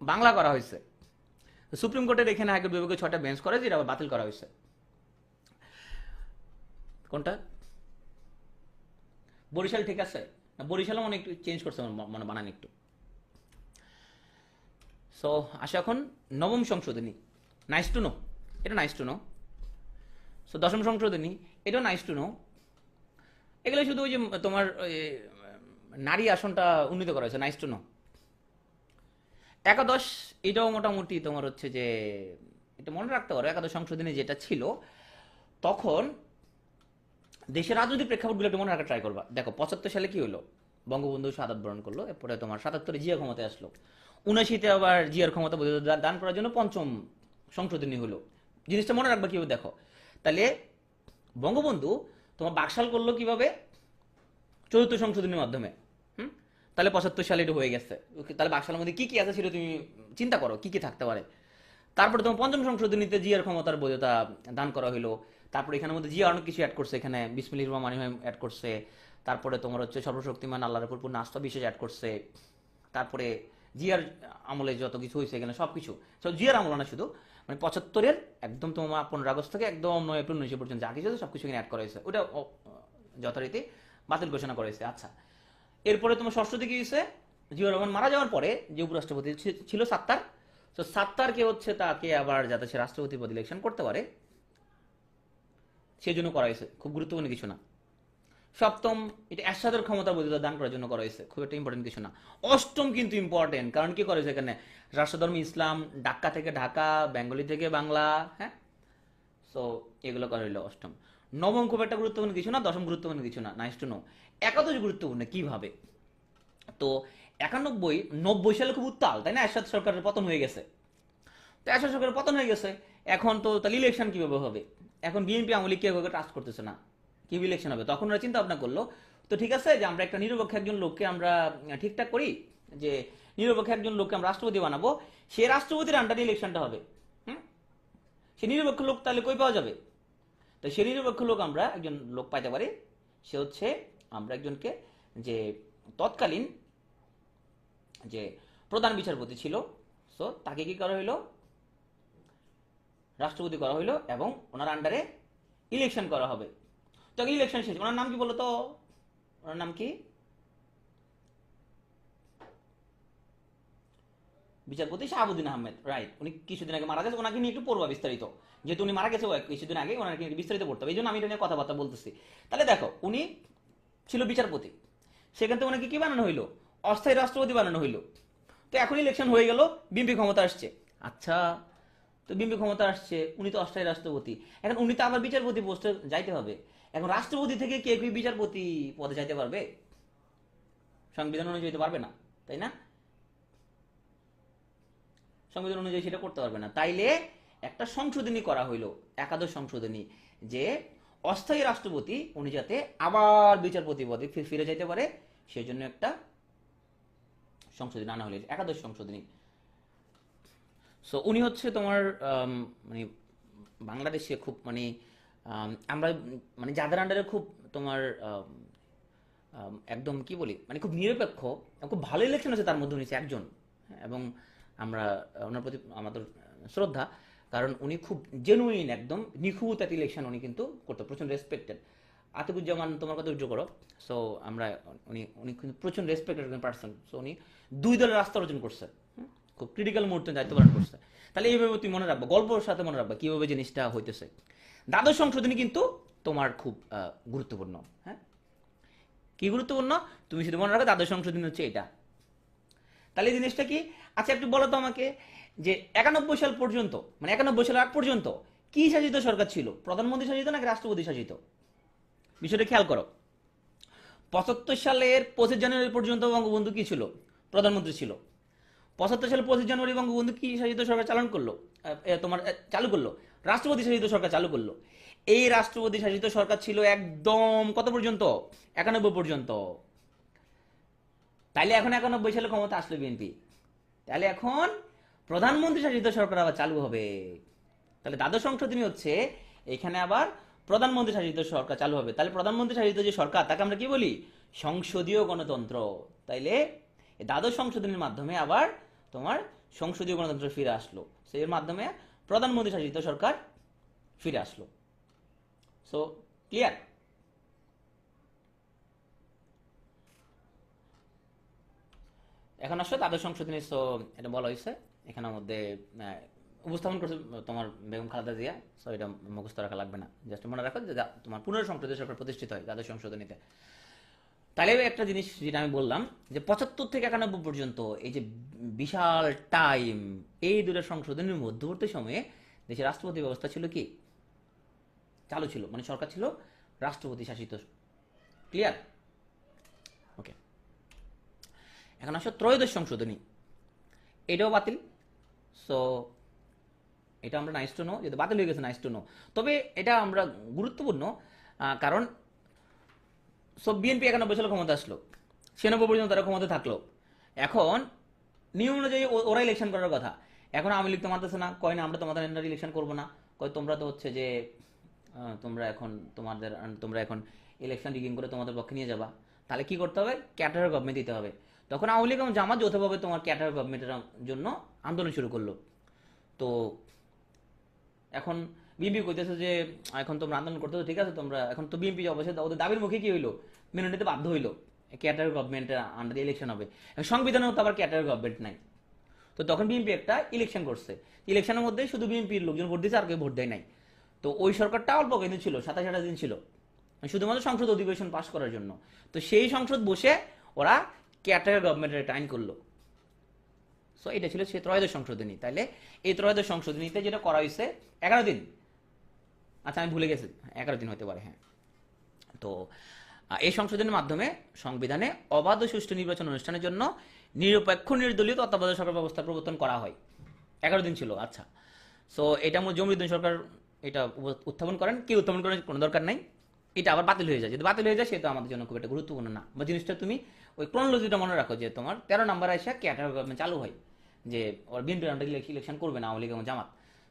[SPEAKER 1] বাংলা করা হয়েছে। সুপ্রিম কোর্টের এখানে হাইকোর্ট বিভাগে 6টা বেঞ্চ করে, যেটা বাতিল করা হয়েছে। কোনটা? বরিশাল ঠিক আছে না? বরিশালও মনে একটু চেঞ্জ করছে, মনে বানান একটু। সো আসো এখন নবম সংশোধনী। নাইস টু নো, এটা নাইস টু নো। সো দশম সংশোধনী, এটাও নাইস টু নো। এগুলো শুধু ওই যে তোমার নারী আসনটা উন্নীত করা হয়েছে, নাইস টু নো। একাদশ, এটাও মোটামুটি তোমার হচ্ছে যে এটা মনে রাখতে পারো, একাদশ সংশোধনী যেটা ছিল তখন দেশের রাজনৈতিক প্রেক্ষাপটগুলো একটু মনে রাখা ট্রাই করবা। দেখো 75 সালে কি হলো, বঙ্গবন্ধু শাহাদাত বরণ করলো, এরপরে তোমার 77-এ জিয়া ক্ষমতায় আসলো, 79-তে আবার জিয়ার ক্ষমতা দান করার জন্য পঞ্চম সংশোধনী হলো। জিনিসটা মনে রাখবা কিভাবে, দেখো তাহলে বঙ্গবন্ধু তোমার বাকশাল করলো কিভাবে? চতুর্থ সংশোধনীর মাধ্যমে। হুম, তাহলে 75 সালে এটা হয়ে গেছে। তাহলে বাকশালের মধ্যে কি কি আছে সেটা তুমি চিন্তা করো, কি কি থাকতে পারে। তারপরে তোমার পঞ্চম সংশোধনীতে জিয়ার ক্ষমতার বৈধতা দান করা হলো। তারপরে এখানের মধ্যে জিয়া অনেক কিছু অ্যাড করছে, এখানে বিসমিল্লাহির রহমানির রহিম অ্যাড করছে। তারপরে তোমার হচ্ছে সর্বশক্তিমান আল্লাহর উপর পূর্ণ আস্থা বিশেষ অ্যাড করছে। তারপরে জিয়ার আমলে যত কিছু হয়েছে এখানে সব কিছু, জিয়ার আমল না শুধু, মানে 75-এর একদম তোমার 15 আগস্ট থেকে একদম 9 এপ্রিল 19 পর্যন্ত যা কিছু সব কিছু এখানে অ্যাড করা হয়েছে, ওটা যথারীতি বাতিল ঘোষণা করা হয়েছে। আচ্ছা, এরপরে তোমার ষষ্ঠ দিকে গেছে জিয়াউর রহমান মারা যাওয়ার পরে যে উপরাষ্ট্রপতি ছিল সাত্তার, তো সাত্তারকে হচ্ছে তাকে আবার যাতে সে রাষ্ট্রপতি পদ ইলেকশন করতে পারে সেই জন্য করা হয়েছে, খুব গুরুত্বপূর্ণ কিছু না। সপ্তম, এটা এরশাদের ক্ষমতা বৈধতা দান করার জন্য করা হয়েছে, খুব একটা ইম্পর্টেন্ট কিছু না। অষ্টম কিন্তু ইম্পর্টেন্ট, কারণ কি করেছে এখানে? রাষ্ট্রধর্ম ইসলাম, ঢাকা থেকে ঢাকা, বেঙ্গলি থেকে বাংলা। হ্যাঁ, সো এগুলো করা হইলো অষ্টম। নবম খুব একটা গুরুত্বপূর্ণ কিছু না, দশম গুরুত্বপূর্ণ কিছু না, নাইস টু নো। একাদশ গুরুত্বপূর্ণ কিভাবে? তো 91-90 সালে খুব উত্তাল, তাই না? এরশাদ সরকারের পতন হয়ে গেছে। তো এরশাদ সরকারের পতন হয়ে গেছে, এখন তো তাহলে ইলেকশন কিভাবে হবে? এখন বিএনপি আওয়ামী লীগ কেউ ট্রাস্ট করতেছে না, কি ইলেকশন হবে? তখন ওরা চিন্তা ভাবনা করলো, তো ঠিক আছে যে আমরা একটা নিরপেক্ষ একজন লোককে আমরা ঠিকঠাক করি, যে নিরপেক্ষ একজন লোককে আমরা রাষ্ট্রপতি বানাবো, সে রাষ্ট্রপতির আন্ডারে ইলেকশনটা হবে। হুম, সে নিরপেক্ষ লোক তাহলে কই পাওয়া যাবে? তো সে নিরপেক্ষ লোক আমরা একজন লোক পাইতে পারি, সে হচ্ছে আমরা একজনকে, যে তৎকালীন যে প্রধান বিচারপতি ছিল, সো তাকে কি করা হইলো? রাষ্ট্রপতি করা হইলো এবং ওনার আন্ডারে ইলেকশন করা হবে। তখন ইলেকশন শেষ, ওনার নাম কি বলো তো? ওনার নাম কি? বিচারপতি শাহাবুদ্দিন আহমেদ, রাইট। উনি কিছুদিন আগে মারা গেছে, ওনাকে নিয়ে একটু পড়বা বিস্তারিত, যেহেতু উনি মারা গেছে কিছুদিন আগে, ওনাকে বিস্তারিত পড়তে হবে, এই জন্য আমি এটা নিয়ে কথাবার্তা বলতেছি। তাহলে দেখো, উনি ছিল বিচারপতি, সেখান থেকে ওনাকে কি বানানো হইলো? অস্থায়ী রাষ্ট্রপতি বানানো হইলো। তো এখন ইলেকশন হয়ে গেল, বিএনপি ক্ষমতা আসছে। আচ্ছা, তো বিএনপি ক্ষমতা আসছে, উনি তো অস্থায়ী রাষ্ট্রপতি, এখন উনি তো আবার বিচারপতি পোস্টে যাইতে হবে। এখন রাষ্ট্রপতি থেকে কে কি বিচারপতি পদে যাইতে পারবে? সংবিধান অনুযায়ী যেতে পারবে না, তাই না? সংবিধান অনুযায়ী সেটা করতে পারবে না। তাইলে একটা সংশোধনী করা হইলো, একাদশ সংশোধনী, যে অস্থায়ী রাষ্ট্রপতি উনি যাতে আবার বিচারপতি পদে ফিরে যাইতে পারে, সেই জন্য একটা সংশোধনী আনা হলে, একাদশ সংশোধনী। সো উনি হচ্ছে তোমার মানে বাংলাদেশে খুব মানে আমরা মানে যাদের আন্ডারে খুব তোমার একদম কি বলি মানে খুব নিরপেক্ষ এবং খুব ভালো ইলেকশন আছে তার মধ্যে উনি হচ্ছে একজন। হ্যাঁ, এবং আমরা ওনার প্রতি আমাদের শ্রদ্ধা, কারণ উনি খুব জেনুইন একদম নিখুঁত একটা ইলেকশন উনি কিন্তু করতো, প্রচণ্ড রেসপেক্টেড। আতিকুজ্জামান তোমার কথা উজ্জ্ব করো। সো আমরা উনি উনি কিন্তু প্রচণ্ড রেসপেক্টেড একজন পার্সন। সো উনি দুই দলের রাস্তা অর্জন করছে, খুব ক্রিটিক্যাল মুহূর্তে দায়িত্ব পালন করছে। তাহলে এইভাবে তুমি মনে রাখবা, গল্পের সাথে মনে রাখবা কীভাবে জিনিসটা হইতেছে। দ্বাদশ সংশোধনী কিন্তু তোমার খুব গুরুত্বপূর্ণ। হ্যাঁ, কি গুরুত্বপূর্ণ তুমি শুধু মনে রাখো, দ্বাদশ সংশোধনী হচ্ছে এটা। তাহলে এই জিনিসটা কি, আচ্ছা একটু বলো তো আমাকে, যে 91 সাল পর্যন্ত মানে 91 সাল আগ পর্যন্ত কি শাসিত সরকার ছিল, প্রধানমন্ত্রী শাসিত নাকি রাষ্ট্রপতি শাসিত? বিষয়টা খেয়াল করো। 75 সালের 25 জানুয়ারি পর্যন্ত বঙ্গবন্ধু কি ছিল, প্রধানমন্ত্রী ছিল। 75 সালের 25 জানুয়ারি বঙ্গবন্ধু কি শাসিত সরকার চালন করলো, তোমার চালু করলো, রাষ্ট্রপতি শাসিত সরকার চালু করলো। এই রাষ্ট্রপতি শাসিত সরকার ছিল একদম কত পর্যন্ত, 91 পর্যন্ত। তাইলে এখন 91 সালে ক্ষমতা আসলো বিএনপি, তাহলে এখন প্রধানমন্ত্রী শাসিত সরকার আবার চালু হবে। তাহলে দ্বাদশ সংশোধনী হচ্ছে এখানে আবার প্রধানমন্ত্রী শাসিত সরকার চালু হবে। তাহলে প্রধানমন্ত্রী শাসিত যে সরকার তাকে আমরা কি বলি, সংসদীয় গণতন্ত্র। তাইলে দ্বাদশ সংশোধনীর মাধ্যমে আবার তোমার সংসদীয় গণতন্ত্র ফিরে আসলো, সেই মাধ্যমে প্রধানমন্ত্রী শাসিত সরকার ফিরে আসলো। So clear? এখন আসলে দ্বাদশ সংশোধনী, সো এটা বলা হয়েছে এখানের মধ্যে উপস্থাপন করছে তোমার বেগম খালেদা জিয়া। সো এটা মুখস্থ রাখা লাগবে না, জাস্ট মনে রাখো যে তোমার পুনর্সংসদীয় সরকার প্রতিষ্ঠিত হয় দ্বাদশ সংশোধনীতে। তাহলে একটা জিনিস যেটা আমি বললাম যে 75 থেকে 91 পর্যন্ত এই যে বিশাল টাইম, এই দুটো সংশোধনীর মধ্যবর্তী সময়ে দেশের রাষ্ট্রপতি ব্যবস্থা ছিল কি, চালু ছিল, মানে সরকার ছিল রাষ্ট্রপতি শাসিত। ক্লিয়ার? ওকে, এখন আসো ত্রয়োদশ সংশোধনী, এটাও বাতিল। সো এটা আমরা নাইস টু নো, যেহেতু বাতিল হয়ে গেছে নাইস টু নো। তবে এটা আমরা গুরুত্বপূর্ণ, কারণ সব বিএনপি 91 সালে ক্ষমতা আসলো, 96 পর্যন্ত তারা ক্ষমতা থাকলো। এখন নিয়ম অনুযায়ী ওরা ইলেকশন করার কথা, এখন আওয়ামী লীগ তো মানতেছে না, কয় না আমরা তোমাদের আন্ডারে ইলেকশন করবো না, কয় তোমরা তো হচ্ছে যে তোমরা এখন ইলেকশন রিগিং করে তোমাদের পক্ষে নিয়ে যাবা, তাহলে কি করতে হবে, ক্যাটার গভর্নমেন্ট দিতে হবে। তখন আওয়ামী লীগ এবং জামাত যৌথভাবে তোমার ক্যাটার গভর্নমেন্টের জন্য আন্দোলন শুরু করলো। তো এখন বিএনপি কইতেছে যে এখন তোমরা আন্দোলন করতেছো, ঠিক আছে, তোমরা এখন তো বিএনপি অবশ্যই ওদের দাবির মুখে কি হইলো, মেনে নিতে বাধ্য হইলো, ক্যাটার গভর্নমেন্টের আন্ডারে ইলেকশন হবে। সংবিধানেও তো আবার ক্যাটার গভর্নমেন্ট নাই। তো তখন বিএনপি একটা ইলেকশন করছে, ইলেকশনের মধ্যে শুধু বিএনপির লোকজন ভোট দিয়েছে, আর কেউ ভোট দেয় নাই। তো ওই সরকারটা অল্প কিন্তু ছিল, 27-28 দিন ছিল, শুধুমাত্র সংসদ অধিবেশন পাশ করার জন্য। তো সেই সংসদ বসে ওরা ক্যাটার গভর্নমেন্টের একটা আইন করলো। সো এটা ছিল সে ত্রয়োদশ সংশোধনী। তাইলে এই ত্রয়োদশ সংশোধনীতে যেটা করা হয়েছে 11 দিন, আচ্ছা আমি ভুলে গেছি, 11 দিন হতে পারে, হ্যাঁ। তো এই সংশোধনের মাধ্যমে সংবিধানে অবাধ ও সুষ্ঠু নির্বাচন অনুষ্ঠানের জন্য নিরপেক্ষ নির্দলীয় তত্ত্বাবধায়ক সরকার ব্যবস্থা প্রবর্তন করা হয়। 11 দিন ছিল, আচ্ছা। সো এটা জমিরুদ্দিন সরকার এটা উত্থাপন করেন, কি উত্থাপন করার কোনো দরকার নাই, এটা আবার বাতিল হয়ে যায়। যদি বাতিল হয়ে যায় সেটা আমাদের জন্য খুব একটা গুরুত্বপূর্ণ না, বা জিনিসটা তুমি ওই ক্রোনোলজিটা মনে রাখো যে তোমার 13 নম্বর আসা ক্যাটার গভর্নমেন্ট চালু হয়, যে ওরা বিএনপির আন্ডার ইলেকশন করবে না আওয়ামী লীগ এবং জামাত।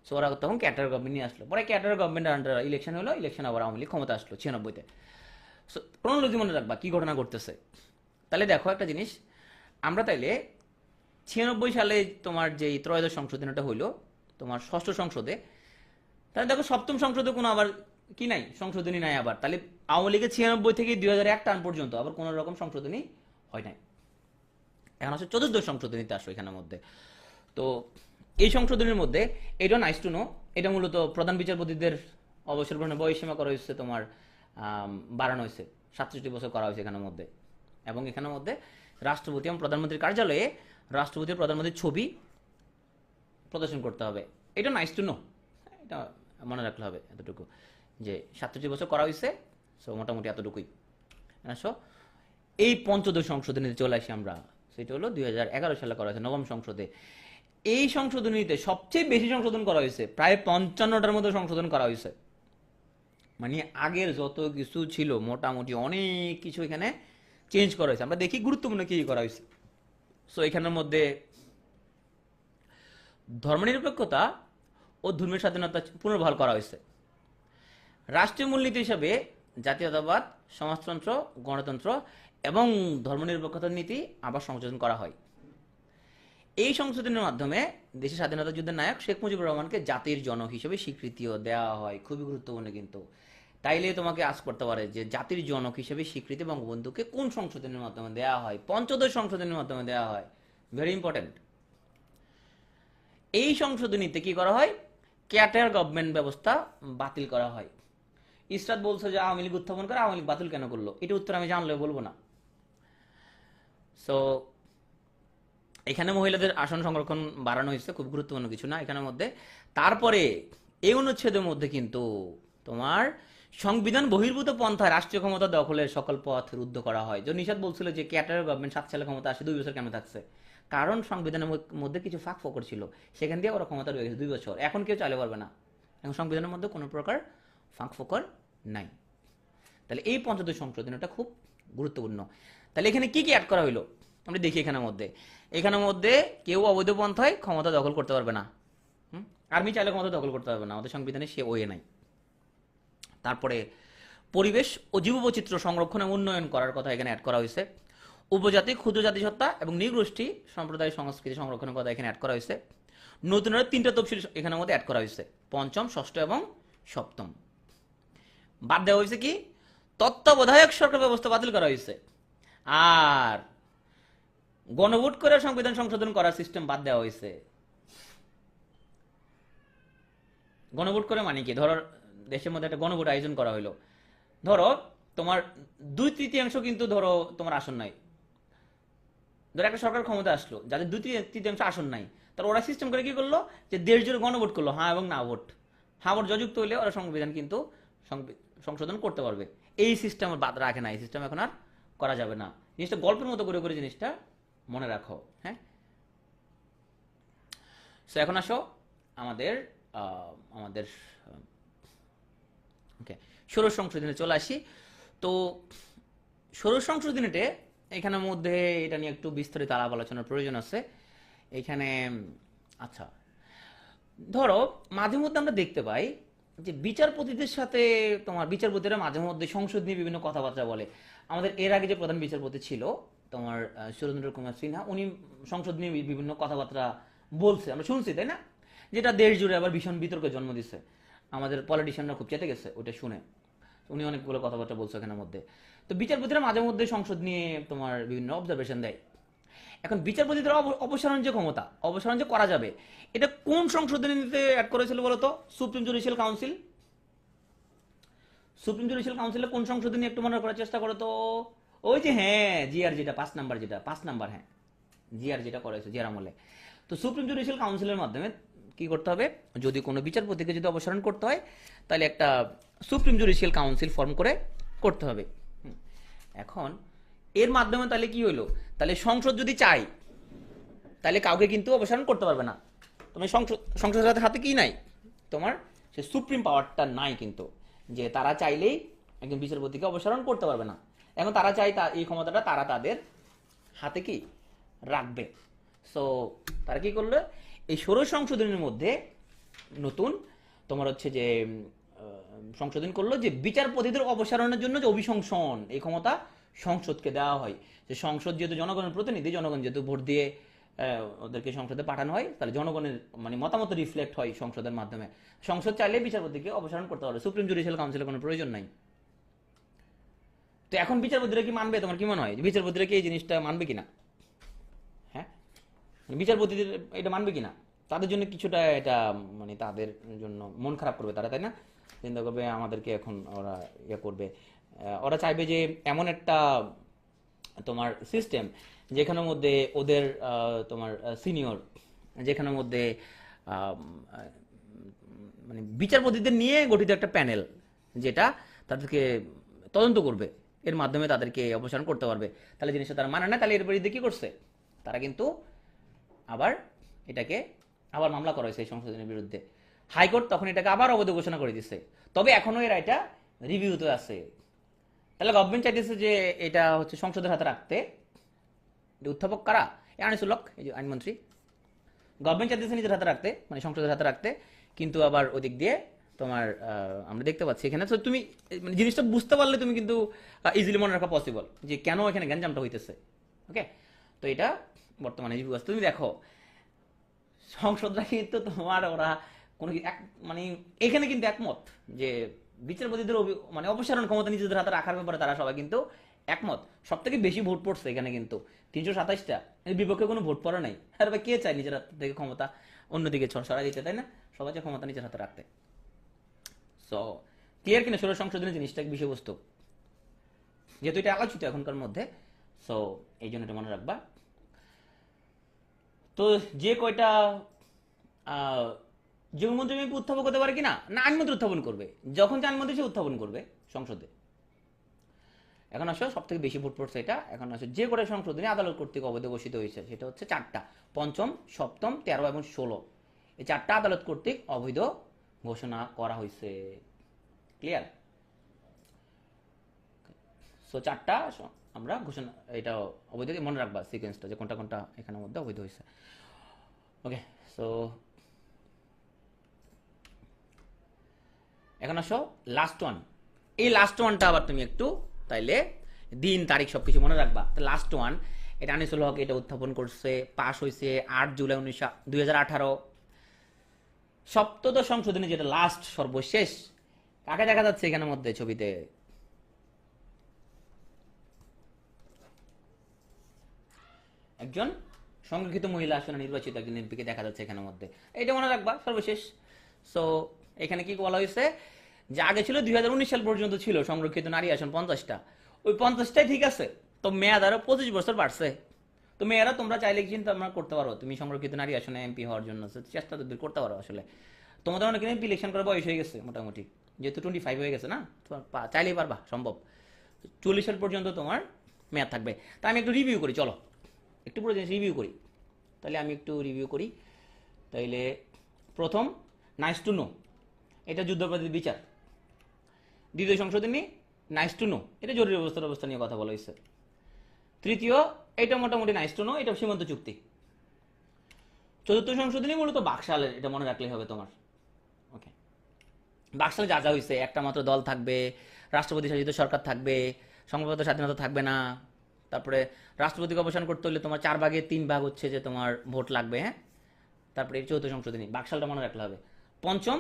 [SPEAKER 1] সো ওরা তখন ক্যাটার গভর্নমেন্ট নিয়ে আসলো, পরে ক্যাটার গভর্নমেন্টের আন্ডার ইলেকশন হলো, ইলেকশন আবার আওয়ামী লীগ ক্ষমতা আসলো 96-তে। সো ক্রোনোলজি মনে রাখবা কি ঘটনা ঘটতেছে। তাহলে দেখো একটা জিনিস, আমরা তাইলে 96 সালে তোমার যে ত্রয়োদশ সংশোধনীটা হইলো তোমার ষষ্ঠ সংসদে, তাহলে দেখো সপ্তম সংসদে কোনো আবার কি নাই, সংশোধনী নাই আবার। তাহলে আওয়ামী লীগের 96 থেকে 2001 টান পর্যন্ত আবার কোনো রকম সংশোধনী হয় নাই। এখন আসলে চতুর্দশ সংশোধনীতে আসো এখানের মধ্যে। তো এই সংশোধনীর মধ্যে এটা নাইস টু নো, এটা মূলত প্রধান বিচারপতিদের অবসর গ্রহণের বয়সীমা করা হয়েছে তোমার বাড়ানো হয়েছে, 67 বছর করা হয়েছে এখানের মধ্যে। এবং এখানের মধ্যে রাষ্ট্রপতি এবং প্রধানমন্ত্রীর কার্যালয়ে রাষ্ট্রপতি ও প্রধানমন্ত্রীর ছবি প্রদর্শন করতে হবে। এটা নাইস টু নো, এটা মনে রাখলে হবে এতটুকু, যে 67 বছর করা হয়েছে। সো মোটামুটি এতটুকুই। আসো এই পঞ্চদশ সংশোধনীতে চলে আসি আমরা, সেটা হলো 2011 সালে করা হয়েছে নবম সংসদে। এই সংশোধনীতে সবচেয়ে বেশি সংশোধন করা হয়েছে, প্রায় 55টার মতো সংশোধন করা হয়েছে। মানে আগের যত কিছু ছিল মোটামুটি অনেক কিছু এখানে চেঞ্জ করা হয়েছে। আমরা দেখি গুরুত্বপূর্ণ কি করা হয়েছে। সো এখানের মধ্যে ধর্মনিরপেক্ষতা ও ধর্মীয় স্বাধীনতা পুনর্বহাল করা হয়েছে। রাষ্ট্রীয় মূলনীতি হিসাবে জাতীয়তাবাদ, সমাজতন্ত্র, গণতন্ত্র এবং ধর্মনিরপেক্ষতার নীতি আবার সংযোজন করা হয়। এই সংশোধনের মাধ্যমে দেশের স্বাধীনতা যুদ্ধের নায়ক শেখ মুজিবুর রহমানকে জাতির জনক হিসেবে স্বীকৃতিও দেওয়া হয়। খুবই গুরুত্বপূর্ণ কিন্তু। তাইলে তোমাকে আজ করতে পারে যে জাতির জনক হিসেবে স্বীকৃতি বঙ্গবন্ধুকে কোন সংশোধনের মাধ্যমে দেওয়া হয়? পঞ্চদশ সংশোধনের মাধ্যমে দেওয়া হয়। Very important. এই সংশোধনীতে কি করা হয়? ক্যাটার গভর্নমেন্ট ব্যবস্থা বাতিল করা হয়। ইসরাত বলছে যে আওয়ামী লীগ উত্থাপন করে, আওয়ামী লীগ বাতিল কেন করলো? এটা উত্তর আমি জানলেও বলবো না। সো এখানে মহিলাদের আসন সংরক্ষণ বাড়ানো হয়েছে, খুব গুরুত্বপূর্ণ কিছু না এখানের মধ্যে। তারপরে এই অনুচ্ছেদের মধ্যে কিন্তু তোমার সংবিধান বহির্ভূত পন্থায় রাষ্ট্রীয় ক্ষমতা দখলের সকল পথ রুদ্ধ করা হয়। যে নিষাদ বলছিল যে ক্যাটার গভর্নমেন্ট 7 সালে ক্ষমতা আসে, 2 বছর কেন থাকছে? কারণ সংবিধানের মধ্যে কিছু ফাঁক ফোকর ছিল, সেখান দিয়ে ওরা ক্ষমতা রয়ে গেছে 2 বছর। এখন কেউ চাইলে পারবে না, এখন সংবিধানের মধ্যে কোনো প্রকার ফাঁক ফোকর নাই। তাহলে এই পঞ্চদশ সংশোধনীটা খুব গুরুত্বপূর্ণ। তাহলে এখানে কি কি অ্যাড করা হইলো আমরা দেখি। এখানের মধ্যে কেউ অবৈধ পন্থায় ক্ষমতা দখল করতে পারবে না। আর্মি চাইলে ক্ষমতা দখল করতে পারবে না, আমাদের সংবিধানে সে ওয়ে নাই। তারপরে পরিবেশ ও জীববৈচিত্র্য সংরক্ষণ এবং উন্নয়ন করার কথা এখানে অ্যাড করা হয়েছে। উপজাতি, ক্ষুদ্র জাতিসত্তা এবং নৃগোষ্ঠী সম্প্রদায় সংস্কৃতি সংরক্ষণের কথা এখানে অ্যাড করা হয়েছে। নতুন 3টা তফসিল এখানের মধ্যে অ্যাড করা হয়েছে, 5ম, 6ষ্ঠ এবং 7ম। বাদ দেওয়া হয়েছে কি? তত্ত্বাবধায়ক সরকার ব্যবস্থা বাতিল করা হয়েছে। আর গণভোট করে সংবিধান সংশোধন করার সিস্টেম বাদ দেওয়া হয়েছে। গণভোট করে মানে কি? ধরো দেশের মধ্যে একটা গণভোট আয়োজন করা হলো, ধরো তোমার 2/3 কিন্তু ধরো তোমার আসন নাই, ধরো একটা সরকার ক্ষমতা আসলো যাদের 2/3 আসন নাই, তার ওরা সিস্টেম করে কি করলো যে দেশ জুড়ে গণভোট করলো, হ্যাঁ এবং না ভোট। হ্যাঁ ভোট যুক্ত হইলে ওরা সংবিধান কিন্তু সংশোধন করতে পারবে। এই সিস্টেম বাদ রাখে না, এই সিস্টেম এখন আর করা যাবে না। জিনিসটা গল্পের মতো করে করে জিনিসটা মনে রাখো। হ্যাঁ, সো এখন আসো আমাদের আমাদের ওকে ষোড়শ সংশোধনে চলে আসি। তো ষোড়শ সংশোধনীতে এখানের মধ্যে এটা নিয়ে একটু বিস্তারিত আলাপ আলোচনার প্রয়োজন আছে এখানে। আচ্ছা, ধরো মাঝে মধ্যে আমরা দেখতে পাই যে বিচারপতিদের সাথে তোমার বিচারপতিরা মাঝে মধ্যে সংসদ নিয়ে বিভিন্ন কথাবার্তা বলে। আমাদের এর আগে যে প্রধান বিচারপতি ছিল তোমার সুরেন্দ্র কুমার সিনহা, উনি সংসদ নিয়ে বিভিন্ন কথাবার্তা বলছে, আমরা শুনছি, তাই না? যেটা দেশ জুড়ে আবার ভীষণ বিতর্কের জন্ম দিচ্ছে। আমাদের পলিটিশিয়ানরা খুব চেতে গেছে ওটা শুনে। উনি অনেকগুলো কথাবার্তা বলছে এখানের মধ্যে। তো বিচারপতিরা মাঝে মধ্যে সংসদ নিয়ে তোমার বিভিন্ন অবজারভেশন দেয়। এখন বিচারপতিদের অপসারণ যে ক্ষমতা, অপসারণ যে করা যাবে, এটা কোন সংশোধনীতে অ্যাড করেছিল বলতো? Supreme judicial council. Supreme judicial কাউন্সিলে কোন সংশোধনী একটু মনে করার চেষ্টা করো তো। ওই যে হ্যাঁ জিআর, যেটা 5 নাম্বার, যেটা 5 নাম্বার, হ্যাঁ জিআর যেটা করেছে জিআর আমলে। তো সুপ্রিম জুডিশিয়াল কাউন্সিলের মাধ্যমে কি করতে হবে? যদি কোনো বিচারপতিকে যদি অপসারণ করতে হয় তাহলে একটা সুপ্রিম জুডিশিয়াল কাউন্সিল ফর্ম করে করতে হবে। এখন এর মাধ্যমে তাহলে কি হলো? তাহলে সংসদ যদি চায় তাহলে কাউকে কিন্তু অপসারণ করতে পারবে না। তোমার সংসদের হাতে কি নাই? তোমার সে সুপ্রিম পাওয়ারটা নাই কিন্তু, যে তারা চাইলেই একজন বিচারপতিকে অপসারণ করতে পারবে না। এখন তারা চাই এই ক্ষমতাটা তারা তাদের হাতে কি রাখবে। সো তারা কি করলো? এই ষোড়শ সংশোধনের মধ্যে নতুন তোমার হচ্ছে যে সংশোধন করলো যে বিচারপতিদের অপসারণের জন্য যে অভিশংসন, এই ক্ষমতা সংসদকে দেওয়া হয়। যে সংসদ যেহেতু জনগণের প্রতিনিধি, জনগণ যেহেতু ভোট দিয়ে ওদেরকে সংসদে পাঠানো হয়, তাহলে জনগণের মানে মতামত রিফ্লেক্ট হয় সংসদের মাধ্যমে। সংসদ চাইলে বিচারপতিকে অপসারণ করতে পারবে, সুপ্রিম জুডিশিয়াল কাউন্সিলের কোনো প্রয়োজন নাই। তো এখন বিচারপতিরা কি মানবে? তোমার কি মনে হয় বিচারপতিরা কি এই জিনিসটা মানবে কিনা? হ্যাঁ, বিচারপতিদের এটা মানবে কিনা? তাদের জন্য কিছুটা এটা মানে তাদের জন্য মন খারাপ করবে তারা, তাই না? চিন্তা করবে আমাদেরকে এখন ওরা ইয়ে করবে। ওরা চাইবে যে এমন একটা তোমার সিস্টেম যেখানের মধ্যে ওদের তোমার সিনিয়র, যেখানের মধ্যে মানে বিচারপতিদের নিয়ে গঠিত একটা প্যানেল, যেটা তাদেরকে তদন্ত করবে, এর মাধ্যমে তাদেরকে অপসারণ করতে পারবে। তাহলে জিনিসটা তারা মানে না, তাহলে এর বিরুদ্ধে কি করছে? তারা কিন্তু আবার এটাকে আবার মামলা করা হয়েছে এই সংশোধনের বিরুদ্ধে। হাইকোর্ট তখন এটাকে আবার অবৈধ ঘোষণা করে দিচ্ছে, তবে এখনো এর এটা রিভিউতে আছে। তাহলে গভর্নমেন্ট চাইতেছে যে এটা হচ্ছে সংসদের হাতে রাখতে। উত্থাপক কারা? আনিসুল হক, এই যে আইনমন্ত্রী, গভর্নমেন্ট চাইতেছে নিজের হাতে রাখতে, মানে সংসদের হাতে রাখতে, কিন্তু আবার ওদিক দিয়ে তোমার আমরা দেখতে পাচ্ছি এখানে। তো তুমি মানে জিনিসটা বুঝতে পারলে তুমি কিন্তু ইজিলি মনে রাখা পসিবল যে কেন এখানে গ্যাঞ্জামটা হইতেছে। ওকে, তো এটা বর্তমানে তুমি দেখো সংসদরা কিন্তু তোমার ওরা কোনো মানে এখানে কিন্তু একমত যে বিচারপতিদের মানে অপসারণ ক্ষমতা নিজেদের হাতে রাখার ব্যাপারে তারা সবাই কিন্তু একমত। সব থেকে বেশি ভোট পড়ছে এখানে কিন্তু 327টা, বিপক্ষে কোনো ভোট পড়া নাই। আর ভাই কে চায় নিজের হাত থেকে ক্ষমতা অন্যদিকে সরাই দিতে, তাই না? সবাই চায় ক্ষমতা নিজের হাতে রাখতে। সো ক্লিয়ার কিনা ষোড়শ সংশোধনের জিনিসটা বিষয়বস্তু, যেহেতু এটা আলোচিত এখনকার মধ্যে, সো এই জন্য এটা মনে রাখবা। তো যে কয়টা জনমন্ত্রী এমপি উত্থাপন করতে পারে কিনা, না আইনমন্ত্রী উত্থাপন করবে, যখন যে আইনমন্ত্রী সে উত্থাপন করবে সংসদে। এখন আসলে সব থেকে বেশি ভোট পড়ছে এটা। এখন আসলে যে করে সংশোধনী আদালত কর্তৃক অবৈধ ঘোষিত হয়েছে সেটা হচ্ছে 4টা, পঞ্চম, সপ্তম, 13 এবং 16। এই 4টা আদালত কর্তৃক অবৈধ ঘোষণা করা হয়েছে। ক্লিয়ার? সো 4টা আমরা ঘোষণা, এটা অবৈধ মনে রাখবা সিকোয়েন্সটা, যে কোনটা কোনটা এখানের মধ্যে অবৈধ হয়েছে। ওকে, সো এখন আসো লাস্ট ওয়ান। এই লাস্ট ওয়ানটা আবার তুমি একটু তাইলে দিন তারিখ সবকিছু মনে রাখবা। তো লাস্ট ওয়ান, এটা আনিসুল হক এটা উত্থাপন করছে, পাশ হয়েছে 8 জুলাই 2018। সপ্তদশ সংশোধনী যেটা লাস্ট সর্বশেষ, কাকে দেখা যাচ্ছে এখানের মধ্যে ছবিতে? একজন সংরক্ষিত মহিলা আসনে নির্বাচিত একজন এমপিকে দেখা যাচ্ছে এখানের মধ্যে। এটা মনে রাখবা সর্বশেষ। সো এখানে কি বলা হয়েছে যে আগে ছিল 2019 সাল পর্যন্ত ছিল সংরক্ষিত নারী আসন 50টা, ওই 50টাই ঠিক আছে, তো মেয়াদ আরো 25 বছর বাড়ছে। তো মেয়েরা তোমরা চাইলে চিন্তা করতে পারো তুমি সংরক্ষিত নারী আসনে এমপি হওয়ার জন্য চেষ্টা তো করতে পারো। আসলে তোমাদের অনেক এমপি ইলেকশন করার বয়স হয়ে গেছে মোটামুটি, যেহেতু 25 হয়ে গেছে না, চাইলেই পারবা, সম্ভব। 40 সাল পর্যন্ত তোমার মেয়াদ থাকবে। তা আমি একটু রিভিউ করি, চলো একটু পুরো জিনিস রিভিউ করি। তাহলে আমি একটু রিভিউ করি। তাইলে প্রথম, নাইস টু নো, এটা যুদ্ধাপরাধীর বিচার। দ্বিতীয় সংশোধনী, নাইস টু নো, এটা জরুরি অবস্থা নিয়ে কথা বলা হয়েছে। তৃতীয়, এটা মোটামুটি নাইস টু নো, এটা সীমান্ত চুক্তি। চতুর্থ সংশোধনী মূলত বাকশালের, এটা মনে রাখলেই হবে তোমার। ওকে, বাকশালে যা যা হয়েছে, একটা মাত্র দল থাকবে, রাষ্ট্রপতি শাসিত সরকার থাকবে, সংবাদপত্র স্বাধীনতা থাকবে না, তারপরে রাষ্ট্রপতিকে অবসান করতে হলে তোমার 4/3 হচ্ছে যে তোমার ভোট লাগবে। হ্যাঁ, তারপরে এই চৌদ্দ সংশোধনী, বাকশালটা মনে রাখলে হবে। পঞ্চম,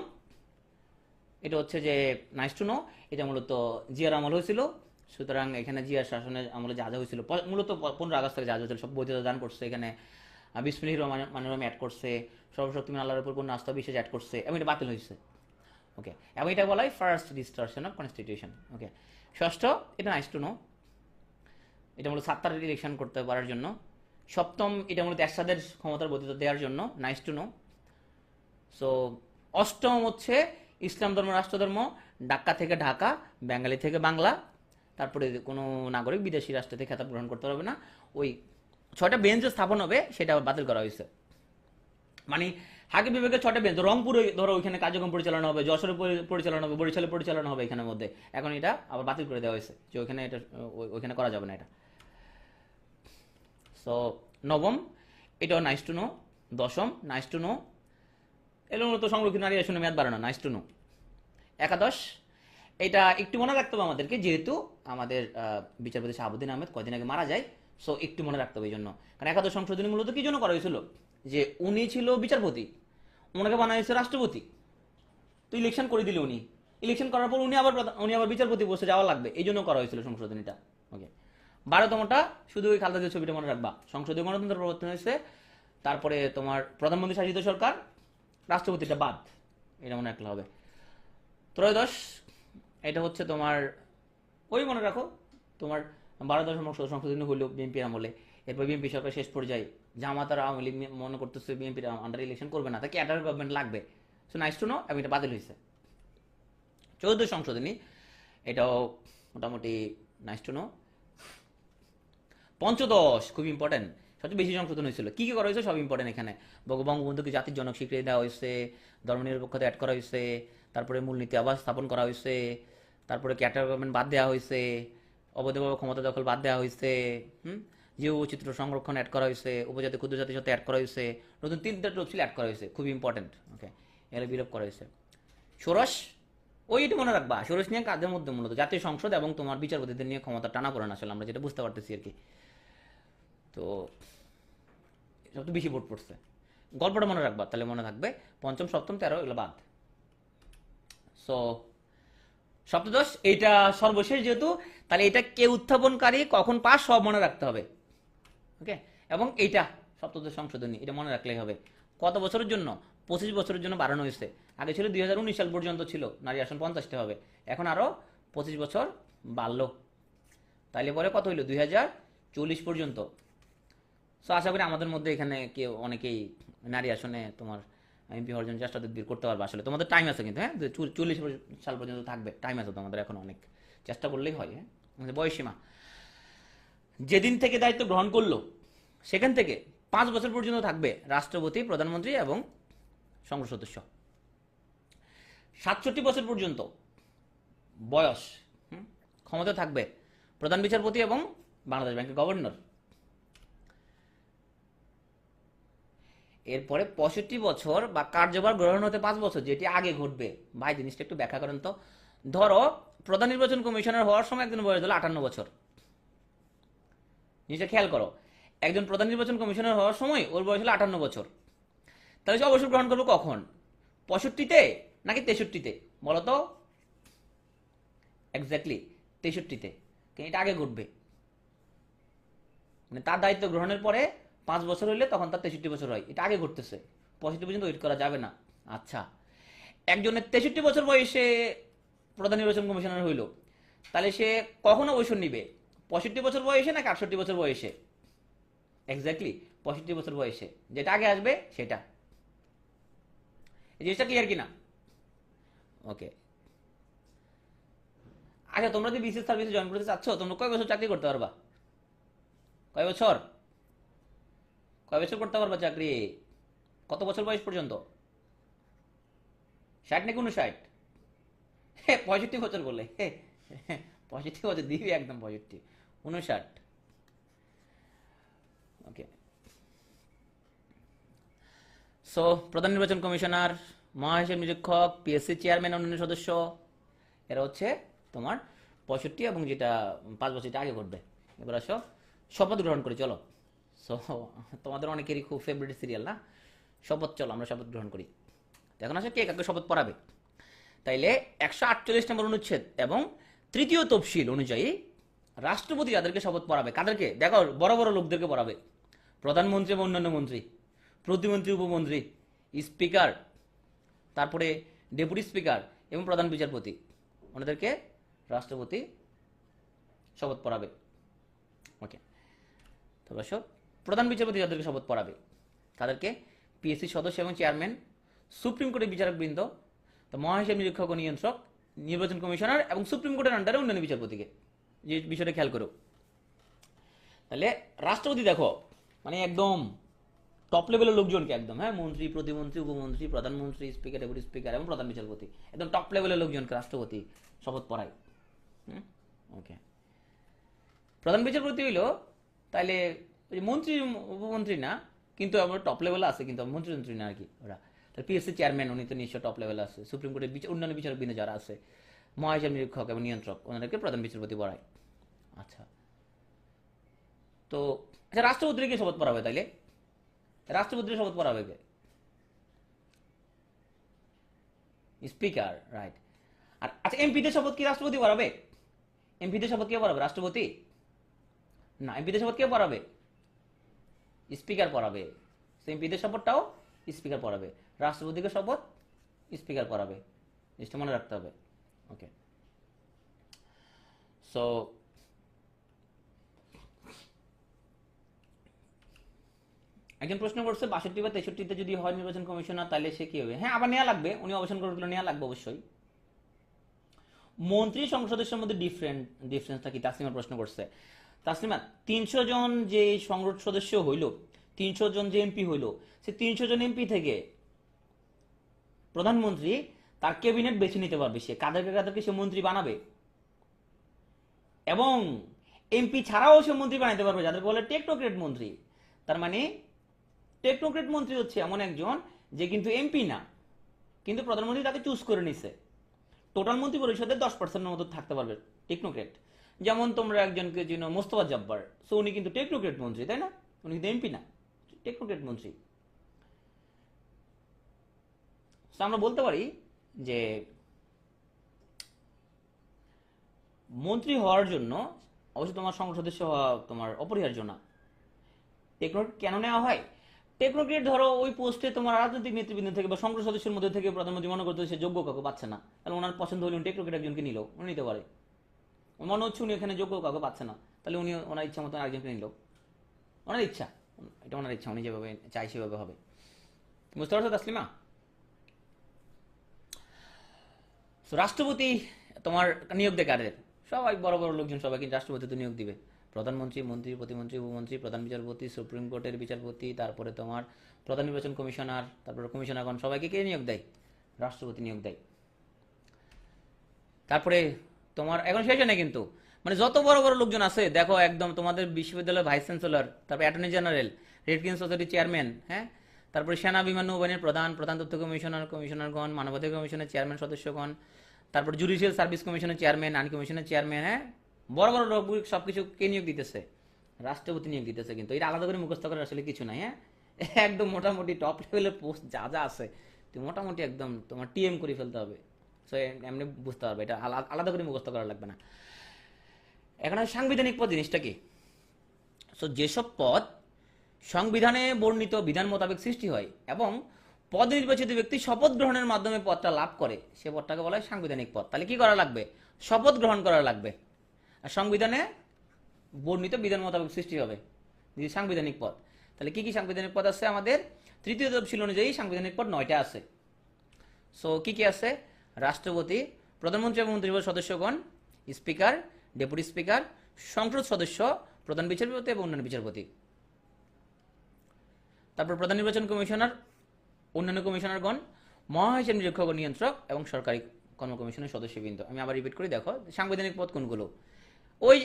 [SPEAKER 1] এটা হচ্ছে যে নাইস টু নো, এটা মূলত জিয়ার আমল হয়েছিল, সুতরাং এখানে জিয়ার শাসনের আমলে যা যা হয়েছিল, মূলত 15 আগস্ট থেকে যা যা হয়েছিল সব বৈধতা দান করছে। এখানে বিসমিল্লাহির রহমানির রহিম অ্যাড করছে, সর্বশক্তিমান আল্লাহর উপর পূর্ণ আস্থা বিশ্বাস অ্যাড করছে, এবং এটা বাতিল হয়েছে। ওকে, এবং এটা বলা হয় ফার্স্ট ডিস্টরশন অফ কনস্টিটিউশন। ওকে, ষষ্ঠ, এটা নাইস টু নো, এটা মূলত 7টার ইলেকশন করতে পারার জন্য। সপ্তম, এটা মূলত এরশাদের ক্ষমতার বৈধতা দেওয়ার জন্য, নাইস টু নো। সো অষ্টম হচ্ছে ইসলাম ধর্ম রাষ্ট্রধর্ম, ডাক্কা থেকে ঢাকা, বাঙালি থেকে বাংলা, তারপরে কোনো নাগরিক বিদেশি রাষ্ট্র থেকে খেতাব গ্রহণ করতে পারবে না। ওই 6টা বেঞ্চ স্থাপন হবে সেটা বাতিল করা হয়েছে। মানে হাকিম বিভাগের 6টা বেঞ্চ, রংপুরে ধরো ওইখানে কার্যক্রম পরিচালনা হবে, যশোরে পরিচালনা হবে, বরিশালে পরিচালনা হবে এখানের মধ্যে, এখন এটা আবার বাতিল করে দেওয়া হয়েছে যে ওইখানে এটা ওইখানে করা যাবে না এটা। সো নবম, এটাও নাইস টু নো। দশম, নাইস টু নো, এর মূলত সংরক্ষিত নারী আসনে মেয়াদ বাড়ানো, নাইস টু নো। একাদশ, এটা একটু মনে রাখতে হবে আমাদেরকে, যেহেতু আমাদের বিচারপতি শাহাবুদ্দিন আহমেদ কয়দিন আগে মারা যায়, সো একটু মনে রাখতে হবে এই জন্য। কারণ একাদশ সংশোধনী মূলত কি জন্য করা হয়েছিল, যে উনি ছিল বিচারপতি, ওনাকে বানা হয়েছে রাষ্ট্রপতি, তো ইলেকশন করে দিলে উনি, ইলেকশন করার পর উনি আবার বিচারপতি বসে যাওয়া লাগবে, এই জন্য করা হয়েছিল সংশোধনীটা। ওকে, 12তমটা শুধু ওই খালেদা জিয়ার ছবিটা মনে রাখবা, সংসদীয় গণতন্ত্র প্রবর্তন হয়েছে, তারপরে তোমার প্রধানমন্ত্রী শাসিত সরকার, রাষ্ট্রপতিটা বাদ, এটা মনে রাখলে হবে। ত্রয়োদশ, এটা হচ্ছে তোমার ওই মনে রাখো তোমার 12 দশম সংশোধনী হইল বিএনপির আমলে, এরপর বিএনপি সরকার শেষ পর্যায়ে জামাত আর আওয়ামী লীগ মনে করতেছে বিএনপির আন্ডার ইলেকশন করবে না, তাকে অ্যাডার গভর্নমেন্ট লাগবে, সো নাইস টু নো, এবং এটা বাতিল হয়েছে। 14 সংশোধনী, এটাও মোটামুটি নাইস টু নো। পঞ্চদশ, খুব ইম্পর্টেন্ট, সবচেয়ে বেশি সংশোধন হয়েছিল। কি কি করা হয়েছে সব ইম্পর্টেন্ট এখানে। বঙ্গবন্ধুকে জাতির জনক স্বীকৃতি দেওয়া হয়েছে, ধর্মনিরপেক্ষতা অ্যাড করা হয়েছে, তারপরে মূলনীতি আবার স্থাপন করা হয়েছে, তারপরে ক্যাটার গভর্নমেন্ট বাদ দেওয়া হয়েছে, অবৈধভাবে ক্ষমতা দখল বাদ দেওয়া হয়েছে, জীব বৈচিত্র্য সংরক্ষণ অ্যাড করা হয়েছে, উপজাতি ক্ষুদ্র জাতির সাথে অ্যাড করা হয়েছে, নতুন 3টা তফসিল অ্যাড করা হয়েছে, খুবই ইম্পর্টেন্ট। ওকে, এগুলো বিলোপ করা হয়েছে। ষোড়শ, ওইটা মনে রাখবা, ষোড়শ নিয়ে কাদের মধ্যে মূলত জাতীয় সংসদ এবং তোমার বিচারপতিদের নিয়ে ক্ষমতা টানা পড়েন, আসলে আমরা যেটা বুঝতে পারতেছি আর কি। তো সব তো বেশি ভোট পড়ছে, গল্পটা মনে রাখবা, তাহলে মনে থাকবে। পঞ্চম, সপ্তম, 13 এগুলো বাদ। সো সপ্তদশ এইটা সর্বশেষ যেহেতু, তাহলে এটা কে উত্থাপনকারী, কখন পাস, সব মনে রাখতে হবে। ওকে, এবং এইটা সপ্তদশ সংশোধনী, এটা মনে রাখলেই হবে। কত বছরের জন্য? 25 বছরের জন্য বাড়ানো হয়েছে। আগে ছিল 2019 সাল পর্যন্ত ছিল নারী আসন 50টা হবে, এখন আরো 25 বছর বাড়লো। তাইলে পরে কত হইলো? 2040 পর্যন্ত। সো আশা করি আমাদের মধ্যে এখানে কেউ অনেকেই নারী আসনে তোমার এমপি হওয়ার জন্য চেষ্টা তদবির করতে পারবে। আসলে তোমাদের টাইম আছে কিন্তু, হ্যাঁ, 40 সাল পর্যন্ত থাকবে, টাইম আছে তোমাদের এখন অনেক, চেষ্টা করলেই হয়। হ্যাঁ, আমাদের বয়সীমা যেদিন থেকে দায়িত্ব গ্রহণ করলো সেখান থেকে 5 বছর পর্যন্ত থাকবে রাষ্ট্রপতি, প্রধানমন্ত্রী এবং সংসদ সদস্য। 67 বছর পর্যন্ত বয়স ক্ষমতা থাকবে প্রধান বিচারপতি এবং বাংলাদেশ ব্যাংকের গভর্নর। এরপরে 65 বছর বা কার্যভার গ্রহণ হতে 5 বছর, যেটি আগে ঘটবে। ভাই জিনিসটা একটু ব্যাখ্যা করেন তো। ধরো প্রধান নির্বাচন কমিশনার হওয়ার সময় একজন বয়স হলো 58 বছর। জিনিসটা খেয়াল করো, একজন প্রধান নির্বাচন কমিশনার হওয়ার সময় ওর বয়স হলো 58 বছর। তাহলে সে অবসর গ্রহণ করবে কখন? 65-তে নাকি 63-তে? বলো তো। এক্স্যাক্টলি 63-তে, কিন্তু এটা আগে ঘটবে। মানে তার দায়িত্ব গ্রহণের পরে 5 বছর হইলে তখন তার 63 বছর হয়, এটা আগে ঘটতেছে। 65 পর্যন্ত ওয়েট করা যাবে না। আচ্ছা, একজনের 63 বছর বয়সে প্রধান নির্বাচন কমিশনার হইল, তাহলে সে কখন অবসর নিবে? 65 বছর বয়সে নাকি 68 বছর বয়সে? এক্স্যাক্টলি 65 বছর বয়সে, যেটা আগে আসবে সেটা। এই জিনিসটা ক্লিয়ার কিনা? ওকে। আচ্ছা, তোমরা যদি বিসিএস সার্ভিসে জয়েন করতে চাচ্ছ, তোমরা কয় বছর চাকরি করতে পারবা? কয় বছর? কয় বছর করতে পারবা চাকরি? কত বছর বয়স পর্যন্ত? 60 নাকি 59? হ্যাঁ, 65 বছর বলে। 65 বছর দিবি একদম, 65, 59। ওকে। সো প্রধান নির্বাচন কমিশনার, মহাহিসাব নিরীক্ষক, পিএসসি চেয়ারম্যান, অন্যান্য সদস্য, এরা হচ্ছে তোমার 65 এবং যেটা 5 বছর, এটা আগে ঘটবে। এবার আসো শপথ গ্রহণ করি, চলো। সো তোমাদের অনেকেরই খুব ফেভারিট সিরিয়াল না শপথ, চলো আমরা শপথ গ্রহণ করি। এখন আসো কে কাকে শপথ পড়াবে। তাইলে 148 নম্বর অনুচ্ছেদ এবং 3য় তফসিল অনুযায়ী রাষ্ট্রপতি যাদেরকে শপথ পড়াবে, কাদেরকে দেখো? বড় বড় লোকদেরকে পড়াবে, প্রধানমন্ত্রী এবং অন্যান্য মন্ত্রী, প্রতিমন্ত্রী, উপমন্ত্রী, স্পিকার, তারপরে ডেপুটি স্পিকার এবং প্রধান বিচারপতি, ওনাদেরকে রাষ্ট্রপতি শপথ পড়াবে। ওকে, তারপর সব প্রধান বিচারপতি যাদেরকে শপথ পড়াবে তাদেরকে পিএসসি সদস্য এবং চেয়ারম্যান, সুপ্রিম কোর্টের বিচারকবৃন্দ, তো মহাহিসাব নিরীক্ষক ও নিয়ন্ত্রক, নির্বাচন কমিশনার এবং সুপ্রিম কোর্টের আন্ডারে অন্যান্য বিচারপতিকে। যে বিষয়টা খেয়াল করো, তাহলে রাষ্ট্রপতি দেখো মানে একদম টপ লেভেলের লোকজনকে, একদম, হ্যাঁ, মন্ত্রী, প্রতিমন্ত্রী, উপমন্ত্রী, প্রধানমন্ত্রী, স্পিকার, ডেপুটি স্পিকার এবং প্রধান বিচারপতি, একদম টপ লেভেলের লোকজনকে রাষ্ট্রপতি শপথ পড়ায়। ওকে, প্রধান বিচারপতি হইলো তাইলে ওই মন্ত্রী উপমন্ত্রী না, কিন্তু আমার টপ লেভেলে আছে, কিন্তু মন্ত্রী মন্ত্রী না আর কি ওরা। তাহলে পিএসসি চেয়ারম্যান, উনি তো নিশ্চয় টপ লেভেলে আছে। সুপ্রিম কোর্টের অন্যান্য বিচারকবৃন্দ যারা আছে, মহাহিসাব নিরীক্ষক এবং নিয়ন্ত্রক, ওনাদেরকে প্রধান বিচারপতি পড়ায়। আচ্ছা, তো আচ্ছা, রাষ্ট্রপতিকে শপথ পড়াবে, তাইলে রাষ্ট্রপতির শপথ পড়াবে কে? Speaker, right. আর আচ্ছা, এমপিদের শপথ কি রাষ্ট্রপতি পড়াবে? এমপিদের শপথ কে পড়াবে? রাষ্ট্রপতি না, এমপিদের শপথ কে পড়াবে? স্পিকার পড়াবে। এমপিদের শপথটাও স্পিকার পড়াবে, রাষ্ট্রপতিকে শপথ স্পিকার পড়াবে। জিনিসটা মনে রাখতে হবে। ওকে, সো একজন প্রশ্ন করছে 62 বা 63-তে যদি হয় নির্বাচন কমিশনার, তাহলে সে কি হবে? হ্যাঁ, আবার নেওয়া লাগবে, উনি অবসান করে দিলে নেওয়া লাগবে অবশ্যই। মন্ত্রী সংসদ সদস্যের মধ্যে ডিফারেন্সটা কি? তাসলিমা প্রশ্ন করছে। তাসলিমা, 300 জন যে সংসদ সদস্য হইল, 300 জন যে এমপি হইল, সে 300 জন এমপি থেকে প্রধানমন্ত্রী তার ক্যাবিনেট বেছে নিতে পারবে, সে কাদেরকে কাদেরকে সে মন্ত্রী বানাবে। এবং এমপি ছাড়াও সে মন্ত্রী বানাইতে পারবে, যাদের বলে টেকনোক্রেট মন্ত্রী। তার মানে টেকনোক্রেট মন্ত্রী হচ্ছে এমন একজন যে কিন্তু এমপি না, কিন্তু প্রধানমন্ত্রী তাকে চুজ করে নিছে। টোটাল মন্ত্রী পরিষদের 10% মতো থাকতে পারবে টেকনোক্রেট। যেমন তোমরা একজনকে চিনো মোস্তফা জব্বার, সো উনি কিন্তু টেকনোক্রেট মন্ত্রী, তাই না? উনি কিন্তু এমপি না, টেকনোক্রেট মন্ত্রী। তো আমরা বলতে পারি যে মন্ত্রী হওয়ার জন্য অবশ্যই তোমার সংসদ সদস্য হওয়া তোমার অপরিহার্য না। টেকনোক্রেট কেন নেওয়া হয়? টেকনোক্রেট ধরো ওই পোস্টে তোমার রাজনৈতিক নেতৃবৃন্দ থেকে বা সংসদ সদস্যের মধ্যে থেকে প্রধানমন্ত্রী মনে করতে সে যোগ্য কাউকে পাচ্ছে না, তাহলে ওনার পছন্দ হলে উনি টেকনোক্রেট একজনকে নিল, উনি নিতে পারে। মনে হচ্ছে উনি এখানে যোগ্য কাউকে পাচ্ছে না, তাহলে উনি ওনার ইচ্ছা মতো একজনকে নিল, ওনার ইচ্ছা, এটা ওনার ইচ্ছা, উনি যেভাবে চাই সেভাবে হবে। বুঝতে পারছো তাসলিমা? তো রাষ্ট্রপতি তোমার নিয়োগ দেয় কাদের? সবাই বড় বড় লোকজন সবাই কিন্তু রাষ্ট্রপতি তো নিয়োগ দিবে। প্রধানমন্ত্রী, মন্ত্রী, প্রতিমন্ত্রী, উপমন্ত্রী, প্রধান বিচারপতি, সুপ্রিম কোর্টের বিচারপতি, তারপরে তোমার প্রধান নির্বাচন কমিশনার, তারপরে কমিশনারগণ, সবাইকে কে নিয়োগ দেয়? রাষ্ট্রপতি নিয়োগ দেয়। তারপরে তোমার এখন শেষ হয় না কিন্তু, মানে যত বড় বড় লোকজন আছে দেখো, একদম তোমাদের বিশ্ববিদ্যালয়ের ভাইস চ্যান্সেলর, তারপর অ্যাটর্নি জেনারেল, রেড ক্রিসেন্ট সোসাইটির চেয়ারম্যান, হ্যাঁ, তারপরে সেনা বিমান নৌবাহিনীর প্রধান, প্রধান তথ্য কমিশনার, কমিশনারগণ, মানবাধিকার কমিশনের চেয়ারম্যান সদস্যগণ, তারপর জুডিশিয়াল সার্ভিস কমিশনের চেয়ারম্যান, আইন কমিশনের চেয়ারম্যান, হ্যাঁ, বড় বড় লোক সবকিছু কে নিয়োগ দিতেছে? রাষ্ট্রপতি নিয়োগ দিতেছে। কিন্তু এটা আলাদা করে মুখস্থ করার আসলে কিছু নাই, হ্যাঁ, একদম মোটামুটি টপ লেভেলের পোস্ট যা যা আছে তুমি মোটামুটি একদম তোমার টিএম করে ফেলতে হবে। সো এমনি বুঝতে পারবে, এটা আলাদা করে মুখস্থ করা লাগবে না। এখন সাংবিধানিক পদ জিনিসটা কি? সো যেসব পদ সংবিধানে বর্ণিত বিধান মোতাবেক সৃষ্টি হয় এবং পদ নির্বাচিত ব্যক্তি শপথ গ্রহণের মাধ্যমে পদটা লাভ করে, সে পদটাকে বলা হয় সাংবিধানিক পদ। তাহলে কি করা লাগবে? শপথ গ্রহণ করা লাগবে। আর সংবিধানে বর্ণিত বিধান মোতাবেক সৃষ্টি হবে যদি সাংবিধানিক পদ। তাহলে কি কি সাংবিধানিক পদ আছে আমাদের? তৃতীয় তফসিল অনুযায়ী সাংবিধানিক পদ 9টা আছে। সো কি কি আছে? রাষ্ট্রপতি, প্রধানমন্ত্রী এবং মন্ত্রিপরিষদ সদস্যগণ, স্পিকার, ডেপুটি স্পিকার, সংসদ সদস্য, প্রধান বিচারপতি এবং অন্যান্য বিচারপতি। তারপর প্রধান নির্বাচন কমিশনার, অন্যান্য কমিশনারগণ, মহাহিসাব নিরীক্ষক ও নিয়ন্ত্রক এবং সরকারি কর্ম কমিশনের সদস্যবৃন্দ। আমি আবার রিপিট করে দেখো সাংবিধানিক পদ কোনগুলো। ওই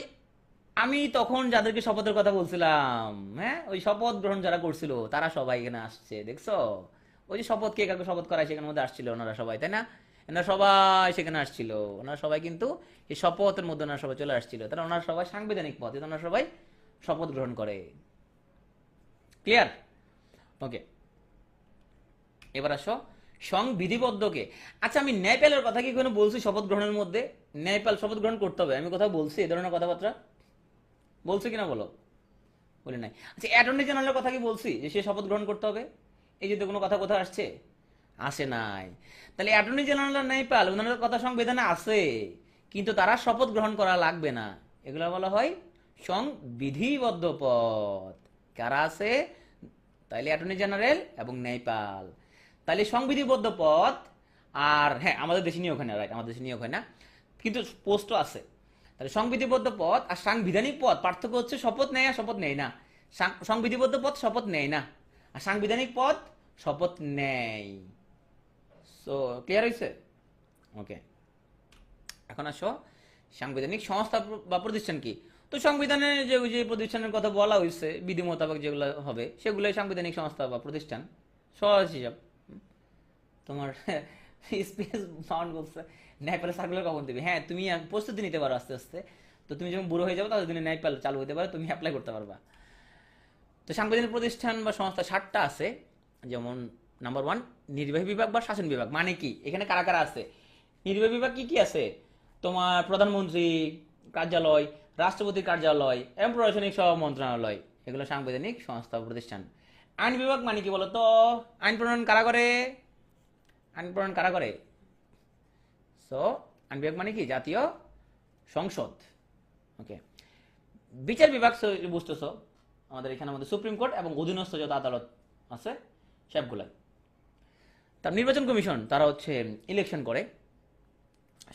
[SPEAKER 1] আমি তখন যাদেরকে শপথের কথা বলছিলাম, হ্যাঁ, ওই শপথ গ্রহণ যারা করছিল তারা সবাই এখানে আসছে, দেখছো? ওই যে শপথ কে কাকে শপথ করায় সেখানের মধ্যে আসছিল ওনারা সবাই, তাই না? এনারা সবাই সেখানে আসছিল, ওনারা সবাই কিন্তু এই শপথের মধ্যে ওনারা সবাই চলে আসছিল, তারা ওনারা সবাই সাংবিধানিক পদ, ওনারা সবাই শপথ গ্রহণ করে। ক্লিয়ার? ওকে, এবার আসো সংবিধিবদ্ধকে। আচ্ছা, আমি ন্যায়পালের কথা কি কোনো বলছি শপথ গ্রহণের মধ্যে? ন্যায়পাল শপথ গ্রহণ করতে হবে, আমি কোথাও বলছি এ ধরনের কথাবার্তা? বলছি কিনা বলো? বলি নাই। আচ্ছা, অ্যাটর্নি জেনারেলের কথা কি বলছি যে সে শপথ গ্রহণ করতে হবে? এই যদি কোনো কথা কোথাও আসছে? আসে নাই। তাহলে অ্যাটর্নি জেনারেল ন্যায়পাল ওনাদের কথা সংবিধানে আছে, কিন্তু তারা শপথ গ্রহণ করা লাগবে না। এগুলো বলা হয় সংবিধিবদ্ধ পদ। কারা আছে? তাইলে অ্যাটর্নি জেনারেল এবং ন্যায়পাল। তাহলে সংবিধিবদ্ধ পদ। আর হ্যাঁ, আমাদের দেশে নিয়োগ হয় না, রাইট, আমাদের দেশে নিয়োগ হয় না, কিন্তু পোস্টও আছে। তাহলে সংবিধিবদ্ধ পদ আর সাংবিধানিক পদ পার্থক্য হচ্ছে শপথ নেয় আর শপথ নেয় না। সংবিধিবদ্ধ পদ শপথ নেয় না, আর সাংবিধানিক পদ শপথ নেয়। সো ক্লিয়ার হয়েছে? ওকে, এখন আসো সাংবিধানিক সংস্থা বা প্রতিষ্ঠান কি। তো সংবিধানে যে যে প্রতিষ্ঠানের কথা বলা হয়েছে বিধি মোতাবেক যেগুলো হবে সেগুলোই সাংবিধানিক সংস্থা বা প্রতিষ্ঠান। সহজ হিসাব। তোমার স্পেস বাউন্ড বলছে ন্যায়পাল সার্কুলার কখন দেবে? হ্যাঁ, তুমি প্রস্তুতি নিতে পারো আস্তে আস্তে। তো তুমি যখন বুড়ো হয়ে যাবে ততদিনে ন্যায়পাল চালু হতে পারে, তুমি অ্যাপ্লাই করতে পারবা। তো সাংবিধানিক প্রতিষ্ঠান বা সংস্থা 7টা আছে। যেমন নাম্বার 1 নির্বাহী বিভাগ বা শাসন বিভাগ। মানে কি? এখানে কারা কারা আছে? নির্বাহী বিভাগ কি কি আছে? তোমার প্রধানমন্ত্রী কার্যালয়, রাষ্ট্রপতির কার্যালয় এবং প্রশাসনিক সব মন্ত্রণালয়, এগুলো সাংবিধানিক সংস্থা প্রতিষ্ঠান। আইন বিভাগ মানে কি বলতো? আইন প্রণয়ন কারা করে? আইন প্রণয়ন কারা করে? সো আইন বিভাগ মানে কি? জাতীয় সংসদ। ওকে, বিচার বিভাগ বুঝতেছো, আমাদের এখানে আমাদের সুপ্রিম কোর্ট এবং অধীনস্থ যত আদালত আছে সবগুলাই। তার নির্বাচন কমিশন, তারা হচ্ছে ইলেকশন করে।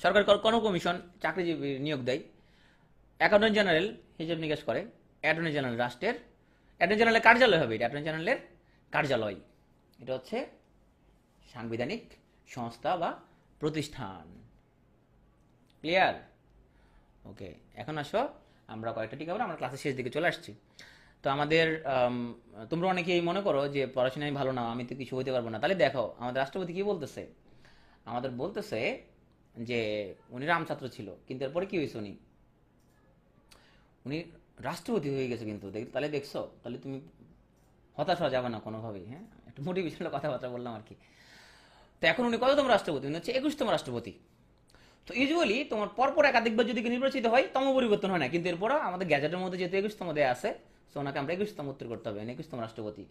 [SPEAKER 1] সরকার কোনো কমিশন চাকরিজীবী নিয়োগ দেয়। অ্যাকাউন্টেন্ট জেনারেল হিসেব নিকাশ করে। অ্যাটর্নি জেনারেল রাষ্ট্রের, অ্যাটর্নি জেনারেলের কার্যালয় হবে, এটা অ্যাটর্নি জেনারেলের কার্যালয়। এটা হচ্ছে সাংবিধানিক সংস্থা বা প্রতিষ্ঠান। ক্লিয়ার? ওকে, এখন আসো আমরা কয়েকটা টিকা পড়ে আমরা ক্লাসের শেষ দিকে চলে আসছি। তো আমাদের তোমরা অনেকেই মনে করো যে পড়াশোনায় ভালো না, আমি তো কিছু হইতে পারবো না। তাহলে দেখো আমাদের রাষ্ট্রপতি কি বলতেছে, আমাদের বলতেছে যে উনি রাম ছাত্র ছিল, কিন্তু এরপরে কি হয়েছে, উনি রাষ্ট্রপতি হয়ে গেছে। কিন্তু তাহলে দেখছো, তাহলে তুমি হতাশ হওয়া যাবে না কোনোভাবেই। হ্যাঁ, একটু মোটিভেশনাল কথাবার্তা বললাম আর কি। তো এখন উনি কততম রাষ্ট্রপতি? উনি হচ্ছে 21তম রাষ্ট্রপতি। তো ইউজুয়ালি তোমার পরপর একাধিকবার যদি নির্বাচিত হয় তম পরিবর্তন হয় না, কিন্তু এরপরও আমাদের গ্যাজেটের মধ্যে যেহেতু 21তম দেয়া আছে, তো ওনাকে আমরা 21তম উত্তর করতে হবে, 21তম রাষ্ট্রপতি।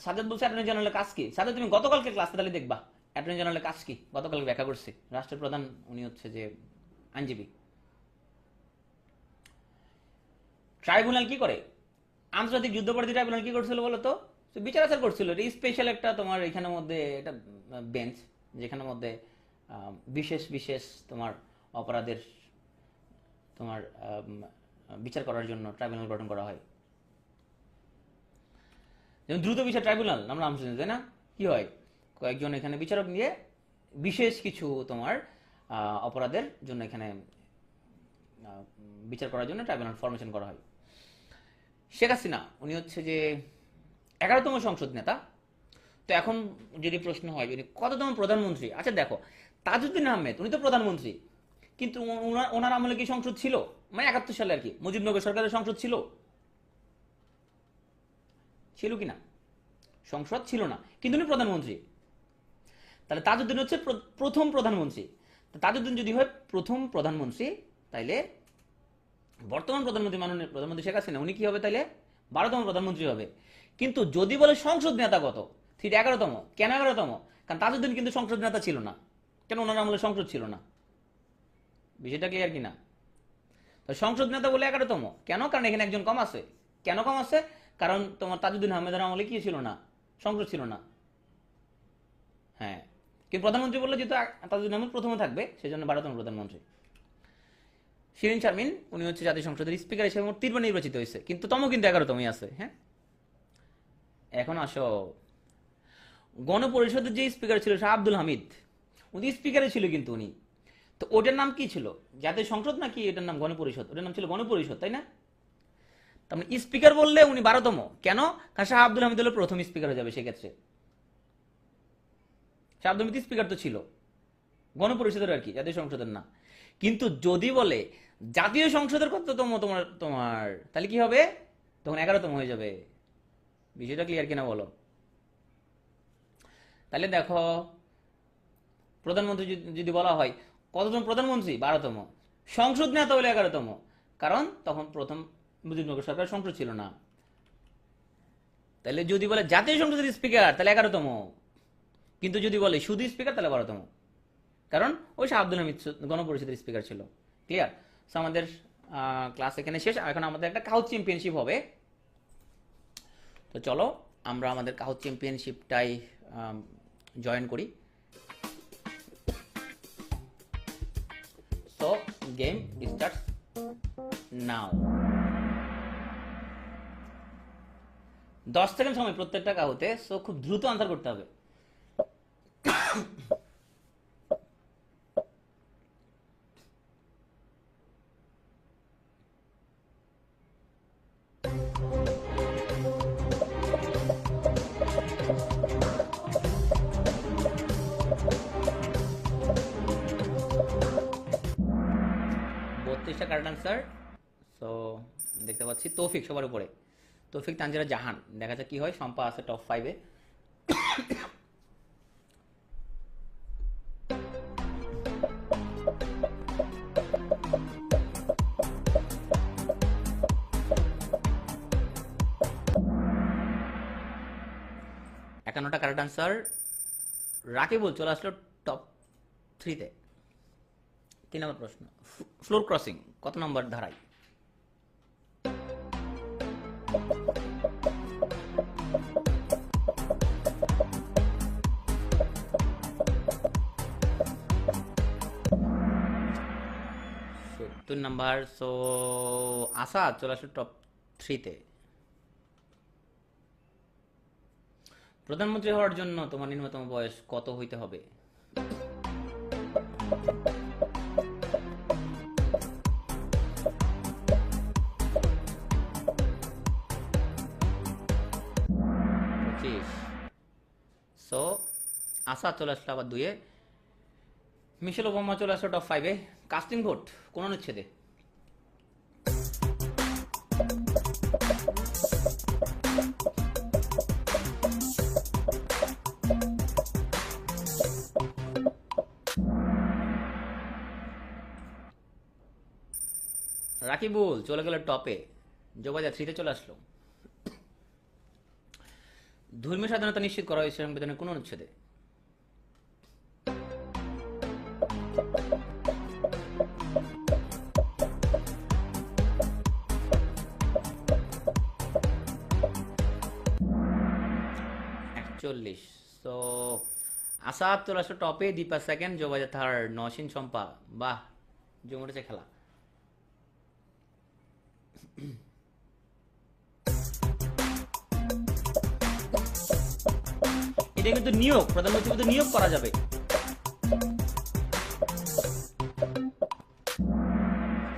[SPEAKER 1] সাজাদ বলছে অ্যাটর্নি জেনারেলের কাজ কি? সাজাদ তুমি গতকালকে ক্লাসে তাহলে দেখবা অ্যাটর্নি জেনারেলের কাজ কি, গতকালকে ব্যাখ্যা করছি। রাষ্ট্রপ্রধান উনি হচ্ছে যে আইনজীবী। ট্রাইব্যুনাল কি করে? আন্তর্জাতিক যুদ্ধাপরাধী ট্রাইব্যুনাল কি করছিল বলো তো? বিচার আচার করছিল। এটা স্পেশাল একটা তোমার এখানের মধ্যে এটা বেঞ্চ, যেখানের মধ্যে বিশেষ বিশেষ তোমার অপরাধের তোমার বিচার করার জন্য ট্রাইব্যুনাল গঠন করা হয়। যেমন দ্রুত বিচার ট্রাইব্যুনাল আমরা নাম শুনেছি, তাই না? কি হয়, কয়েকজন এখানে বিচারক নিয়ে বিশেষ কিছু তোমার অপরাধের জন্য এখানে বিচার করার জন্য ট্রাইব্যুনাল ফরমেশন করা হয়। শেখ হাসিনা উনি হচ্ছে যে 11তম সংসদ নেতা। তো এখন যদি প্রশ্ন হয় উনি কততম প্রধানমন্ত্রী? আচ্ছা দেখো, তাজউদ্দিন আহমেদ উনি তো প্রধানমন্ত্রী, কিন্তু ওনার আমলে কি সংসদ ছিল? মানে 71 সালে আর কি মুজিবনগর সরকারের সংসদ ছিল, ছিল কি না? সংসদ ছিল না, কিন্তু উনি প্রধানমন্ত্রী। তাহলে তাজউদ্দিন হচ্ছে প্রথম প্রধানমন্ত্রী। তাজউদ্দিন যদি হয় প্রথম প্রধানমন্ত্রী, তাইলে বর্তমান প্রধানমন্ত্রী মাননীয় প্রধানমন্ত্রী শেখ হাসিনা উনি কি হবে? তাইলে 12তম প্রধানমন্ত্রী হবে। কিন্তু যদি বলে সংসদ নেতা কত, ঠিক 11তম। কেন 11তম? কারণ তাজউদ্দিন কিন্তু সংসদ নেতা ছিল না। কেন? ওনার আমলে সংসদ ছিল না। বিষয়টা ক্লিয়ার কিনা? তো সংসদ নেতা বলে 11তম কেন? কারণ এখানে একজন কম আছে। কেন কম আছে? কারণ তোমার তাজউদ্দিন আহমেদের আমলে কি ছিল না? সংসদ ছিল না। হ্যাঁ, কিন্তু প্রধানমন্ত্রী বললে যেহেতু তাজউদ্দিন আহমেদ প্রথমে থাকবে, সেই জন্য 12তম প্রধানমন্ত্রী। শিরিন শারমিন উনি হচ্ছে জাতীয় সংসদের স্পিকার হিসেবে মোট 3বার নির্বাচিত হয়েছে, কিন্তু তম কিন্তু 11তমই আছে। হ্যাঁ, এখন আসো গণপরিষদের যে স্পিকার ছিল শাহ আব্দুল হামিদ, উনি স্পিকারে ছিল কিন্তু উনি। তো ওটার নাম কি ছিল? জাতীয় সংসদ নাকি এটার নাম গণপরিষদ? ওটার নাম ছিল গণপরিষদ, তাই না? তার মানে স্পিকার বললে উনি 12তম। কেন? কারণ শাহ আব্দুল হামিদ হলো প্রথম স্পিকার হয়ে যাবে সেক্ষেত্রে। শাহ আব্দুল হামিদ স্পিকার তো ছিল গণপরিষদের আর কি, জাতীয় সংসদের না। কিন্তু যদি বলে জাতীয় সংসদের কততম তোমার তোমার তাহলে কি হবে? তখন 11তম হয়ে যাবে। বিষয়টা ক্লিয়ার কিনা বলো? তাহলে দেখো, প্রধানমন্ত্রী যদি বলা হয় কততম প্রধানমন্ত্রী? 12তম। সংসদ নেতা হলে 11তম, কারণ তখন প্রথম মুজিবনগর সরকার সংসদ ছিল না। তাহলে যদি বলে জাতীয় সংসদের স্পিকার তাহলে 11তম, কিন্তু যদি বলে শুধু স্পিকার তাহলে 12তম, কারণ ওই শাহ আব্দুল হামিদ গণপরিষদের স্পিকার ছিল। ক্লিয়ার? সো আমাদের ক্লাস এখানে শেষ। এখন আমাদের একটা কাউচ চ্যাম্পিয়নশিপ হবে। তো চলো আমরা আমাদের কাউচ চ্যাম্পিয়নশিপটাই জয়েন করি। So game starts now. 10 second সময় প্রত্যেকটা কাউতে। সো খুব দ্রুত আনসার করতে হবে। Correct answer. সো দেখতে পাচ্ছি তৌফিক সবার উপরে। তৌফিক, তানজিরা জাহান। দেখা যাক কি হয়। শম্পা আছে টপ 5-এ। একান্নটা কারেক্ট আনসার। রাকিবুল চলে আসলো টপ 3-তে। 3 নম্বর প্রশ্ন, ফ্লোর ক্রসিং কত নম্বর ধারায়? নাম্বার। সো আসাদ চলে আসলো টপ 3-তে। প্রধানমন্ত্রী হওয়ার জন্য তোমার নিম্নতম বয়স কত হইতে হবে? আসাদ চলে আসলো আবার 2-এ, মিশেল ওবামা চলে আসলো টপ 5-এ। কাস্টিং ভোট কোন অনুচ্ছেদে? রাকিবুল চলে গেল টপে, জোবাইদা 3-তে চলে আসলো। ধর্মীয় স্বাধীনতা নিশ্চিত করা হয়েছে সংবিধানের কোন অনুচ্ছেদে? চল্লিশ। সো আসাদ চলে আসলো টপে, দীপা সেকেন্ড, জোবাইদা থার্ড, নসীন শম্পা। বাহ, জমে উঠেছে খেলা। এটা কিন্তু নিয়োগ, প্রধানমন্ত্রী কিন্তু নিয়োগ করা যাবে।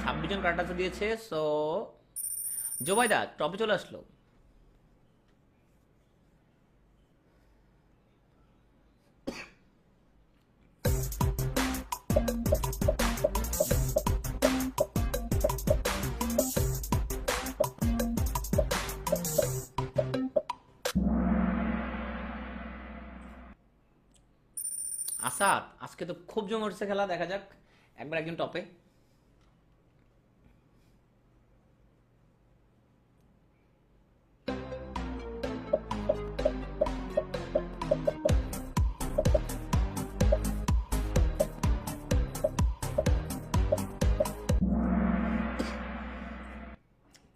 [SPEAKER 1] 26 জন কার্ড দিয়েছে। সো জোবাইদা টপে চলে আসলো। আসাদ আজকে তো খুব জমে উঠছে খেলা, দেখা যাক একবার একজন টপে।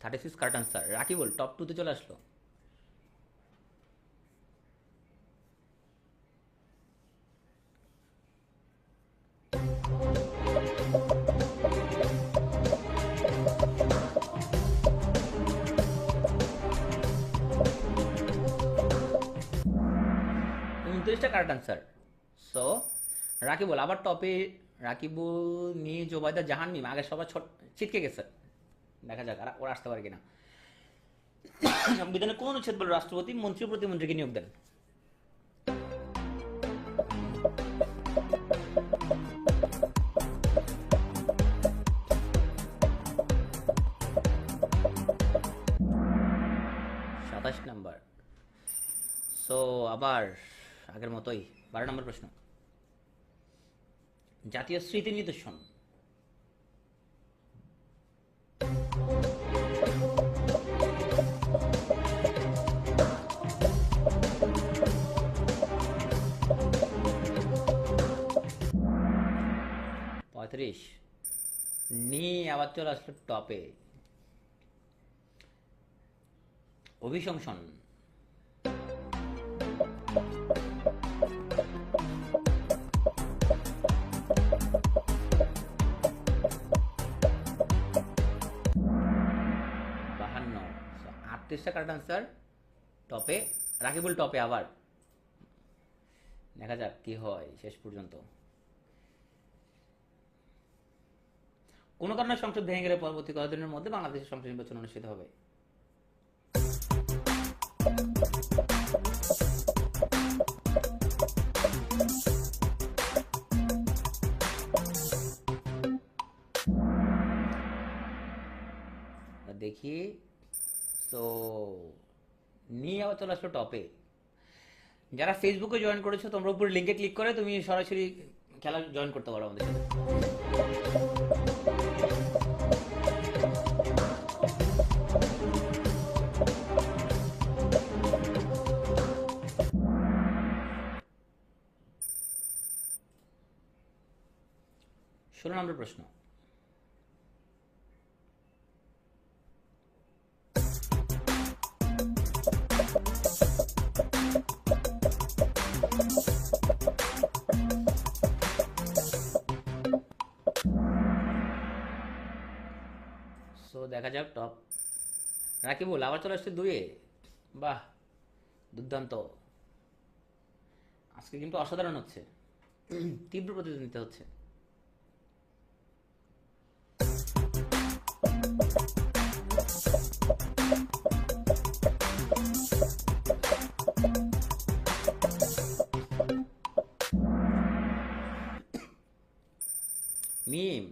[SPEAKER 1] Thirty six correct answer. Rakibul top 2-তে চলে আসলো। টা কারেক্ট আনসার। সো রাকিবুল আবার টপে। রাকিবুল, মি, জোবাইদা, জাহান মিম আগে সবাই ছিটকে গেছে। দেখা যাক আর ওরা আসতে পারে কিনা। সংবিধানে কোন অনুচ্ছেদ বলে রাষ্ট্রপতি মন্ত্রী প্রতিমন্ত্রীকে নিয়োগ দেন? নাম্বার। সো আবার আগের মতোই 12 নম্বর প্রশ্ন। জাতীয় স্মৃতি নিদর্শন। আবার চলে আসলো টপে। অভিশংসন। Correct answer. টপে রাকিবুল, টপে আবার। দেখা যাক কি হয় শেষ পর্যন্ত। কোন কারণে সংসদ ভেঙে গেলে পরবর্তী কয়েকদিনের মধ্যে বাংলাদেশের সংসদ নির্বাচন অনুষ্ঠিত হবে? দেখি। তো নিয়ে আবার চলে আসলো টপে। যারা ফেসবুকে জয়েন করেছো তোমরা উপরে লিঙ্কে ক্লিক করে তুমি সরাসরি খেলা জয়েন করতে পারো আমাদের সাথে। 16 নম্বর প্রশ্ন। দেখা যাক টপ। রাকিবুল আবার চলে আসছে 2-এ। বাহ, দুর্দান্ত। আজকে কিন্তু অসাধারণ হচ্ছে, তীব্র প্রতিদ্বন্দ্বিতা হচ্ছে। মিম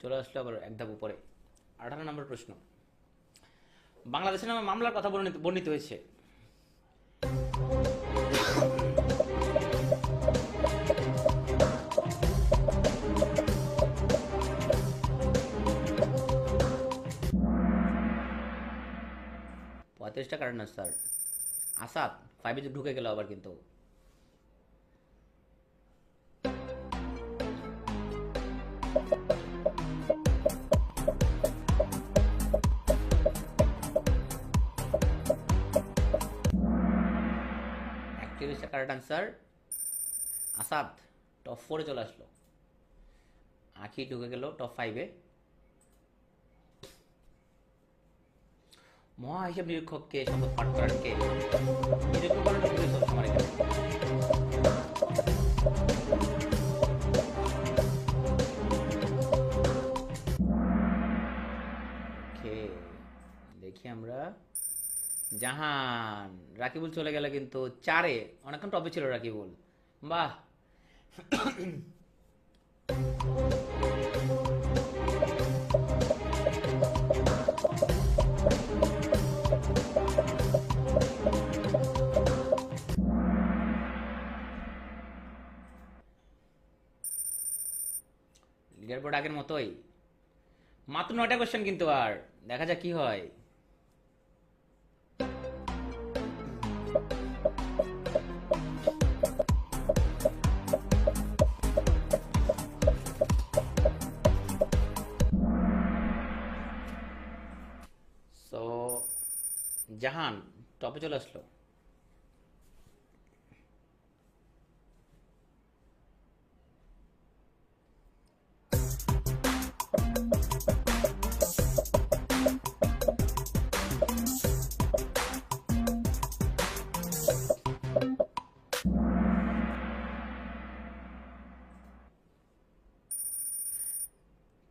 [SPEAKER 1] চলে আসলো আবার এক ধাপ উপরে। 18 নম্বর প্রশ্ন, বাংলাদেশের নামে মামলার কথা বর্ণিত হয়েছে। পঁয়ত্রিশটা কারেন্ট আনসার। আসাদ 5-এ ঢুকে গেল আবার কিন্তু। একচল্লিশটা কারেক্ট আনসার। আসাদ টপ 4-এ চলে আসলো। আখি ঢুকে গেল টপ 5-এ। মহা হিসাব নিরীক্ষককে শপথ পাঠ করান কে? নিরীক্ষক বানানো খুবই সহজ আমার এখানে। ওকে, দেখি আমরা। জাহান, রাকিবুল চলে গেল কিন্তু 4-এ। অনেকক্ষণ টপে ছিল রাকিবুল, বাহ। লিডার বোর্ড আগের মতোই, মাত্র 9টা কোশ্চেন কিন্তু। আর দেখা যাক কি হয়। সো জাহান টপে চলে আসলো।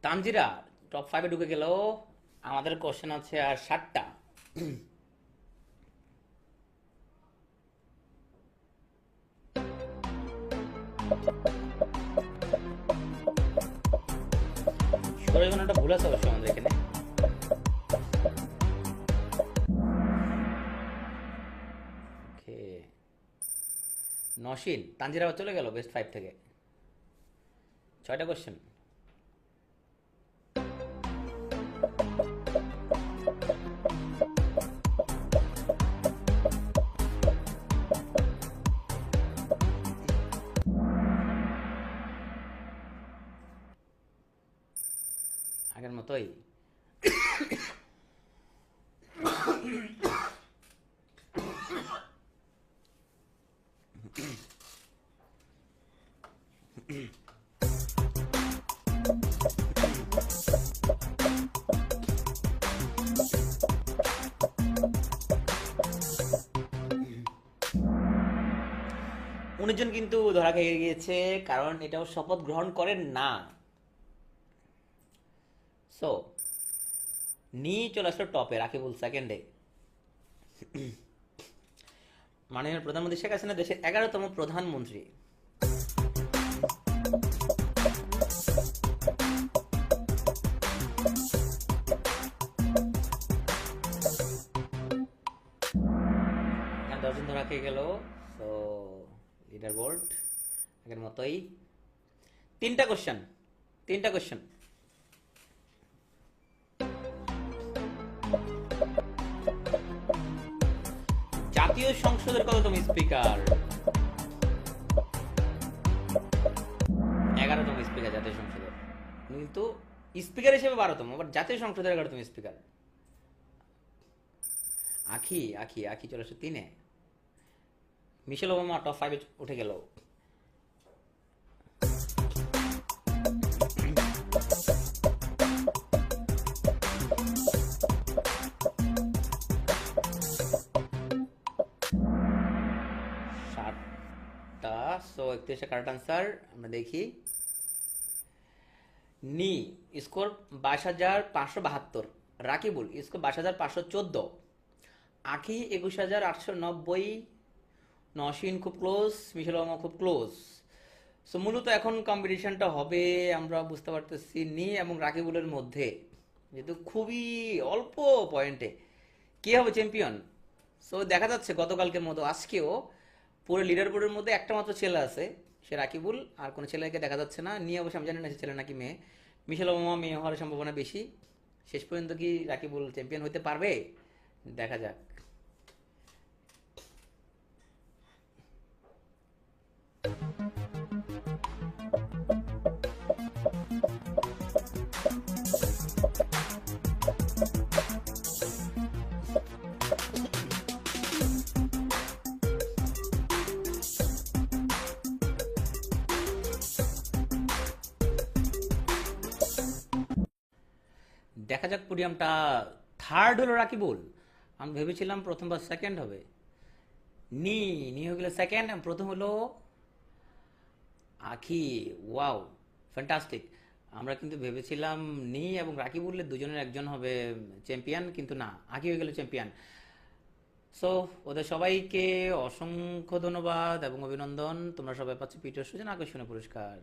[SPEAKER 1] তানজিরা টপ 5-এ ঢুকে গেল। আমাদের কোশ্চেন আছে আর 7টা। একটা ভুল আছে অবশ্যই আমাদের এখানে। ওকে, নসীন তানজিরা চলে গেল বেস্ট 5 থেকে। 6টা কোশ্চেন। আগের মতোই। জন কিন্তু ধরা খেয়ে গিয়েছে, কারণ এটাও শপথ গ্রহণ করেন না। সো নিয়ে চলে আসলো টপে, রাকিবুল সেকেন্ডে। মাননীয় প্রধানমন্ত্রী শেখ হাসিনা দেশের 11তম প্রধানমন্ত্রী। দর্জন ধরা খেয়ে গেল। সো লিডার বোর্ড আগের মতোই। 3টা কোশ্চেন। জাতীয় সংসদের কততম স্পিকার? 11তম স্পিকার জাতীয় সংসদের, কিন্তু স্পিকার হিসেবে 12তম, আবার জাতীয় সংসদের 11তম স্পিকার। আখি চলে আসছে 3-এ। মিশেল ওবামা টপ 5-এ উঠে গেল। So 31 correct answer. আমরা দেখি। নি স্কোর 22,572, রাকিবুল স্কোর 22,514, আখি 21,890, নসীন খুব ক্লোজ, মিশেল ওবামা খুব ক্লোজ। সো মূলত এখন কম্পিটিশনটা হবে আমরা বুঝতে পারতেছি নি এবং রাকিবুলের মধ্যে, যেহেতু খুবই অল্প পয়েন্টে কে হবে চ্যাম্পিয়ন। সো দেখা যাচ্ছে গতকালকের মতো আজকেও পুরো লিডার বোর্ডের মধ্যে একটা মাত্র ছেলে আছে, সে রাকিবুল, আর কোনো ছেলেকে দেখা যাচ্ছে না। নিয়ে অবশ্য আমি জানি না সে ছেলে নাকি মেয়ে। মিশেল ওবামা মেয়ে হওয়ার সম্ভাবনা বেশি। শেষ পর্যন্ত কি রাকিবুল চ্যাম্পিয়ন হতে পারবে, দেখা যাক। দেখা যাক পোডিয়ামটা থার্ড হলো রাকিবুল। আমি ভেবেছিলাম প্রথম বা সেকেন্ড হবে। নি নি হয়ে গেল সেকেন্ড, প্রথম হলো আখি। Wow, fantastic. আমরা কিন্তু ভেবেছিলাম নি এবং রাকিবুলের দুজনের একজন হবে চ্যাম্পিয়ন, কিন্তু না, আখি হয়ে গেল চ্যাম্পিয়ন। সো ওদের সবাইকে অসংখ্য ধন্যবাদ এবং অভিনন্দন। তোমরা সবাই পাচ্ছ পিটার সুজন আকর্ষণীয় পুরস্কার।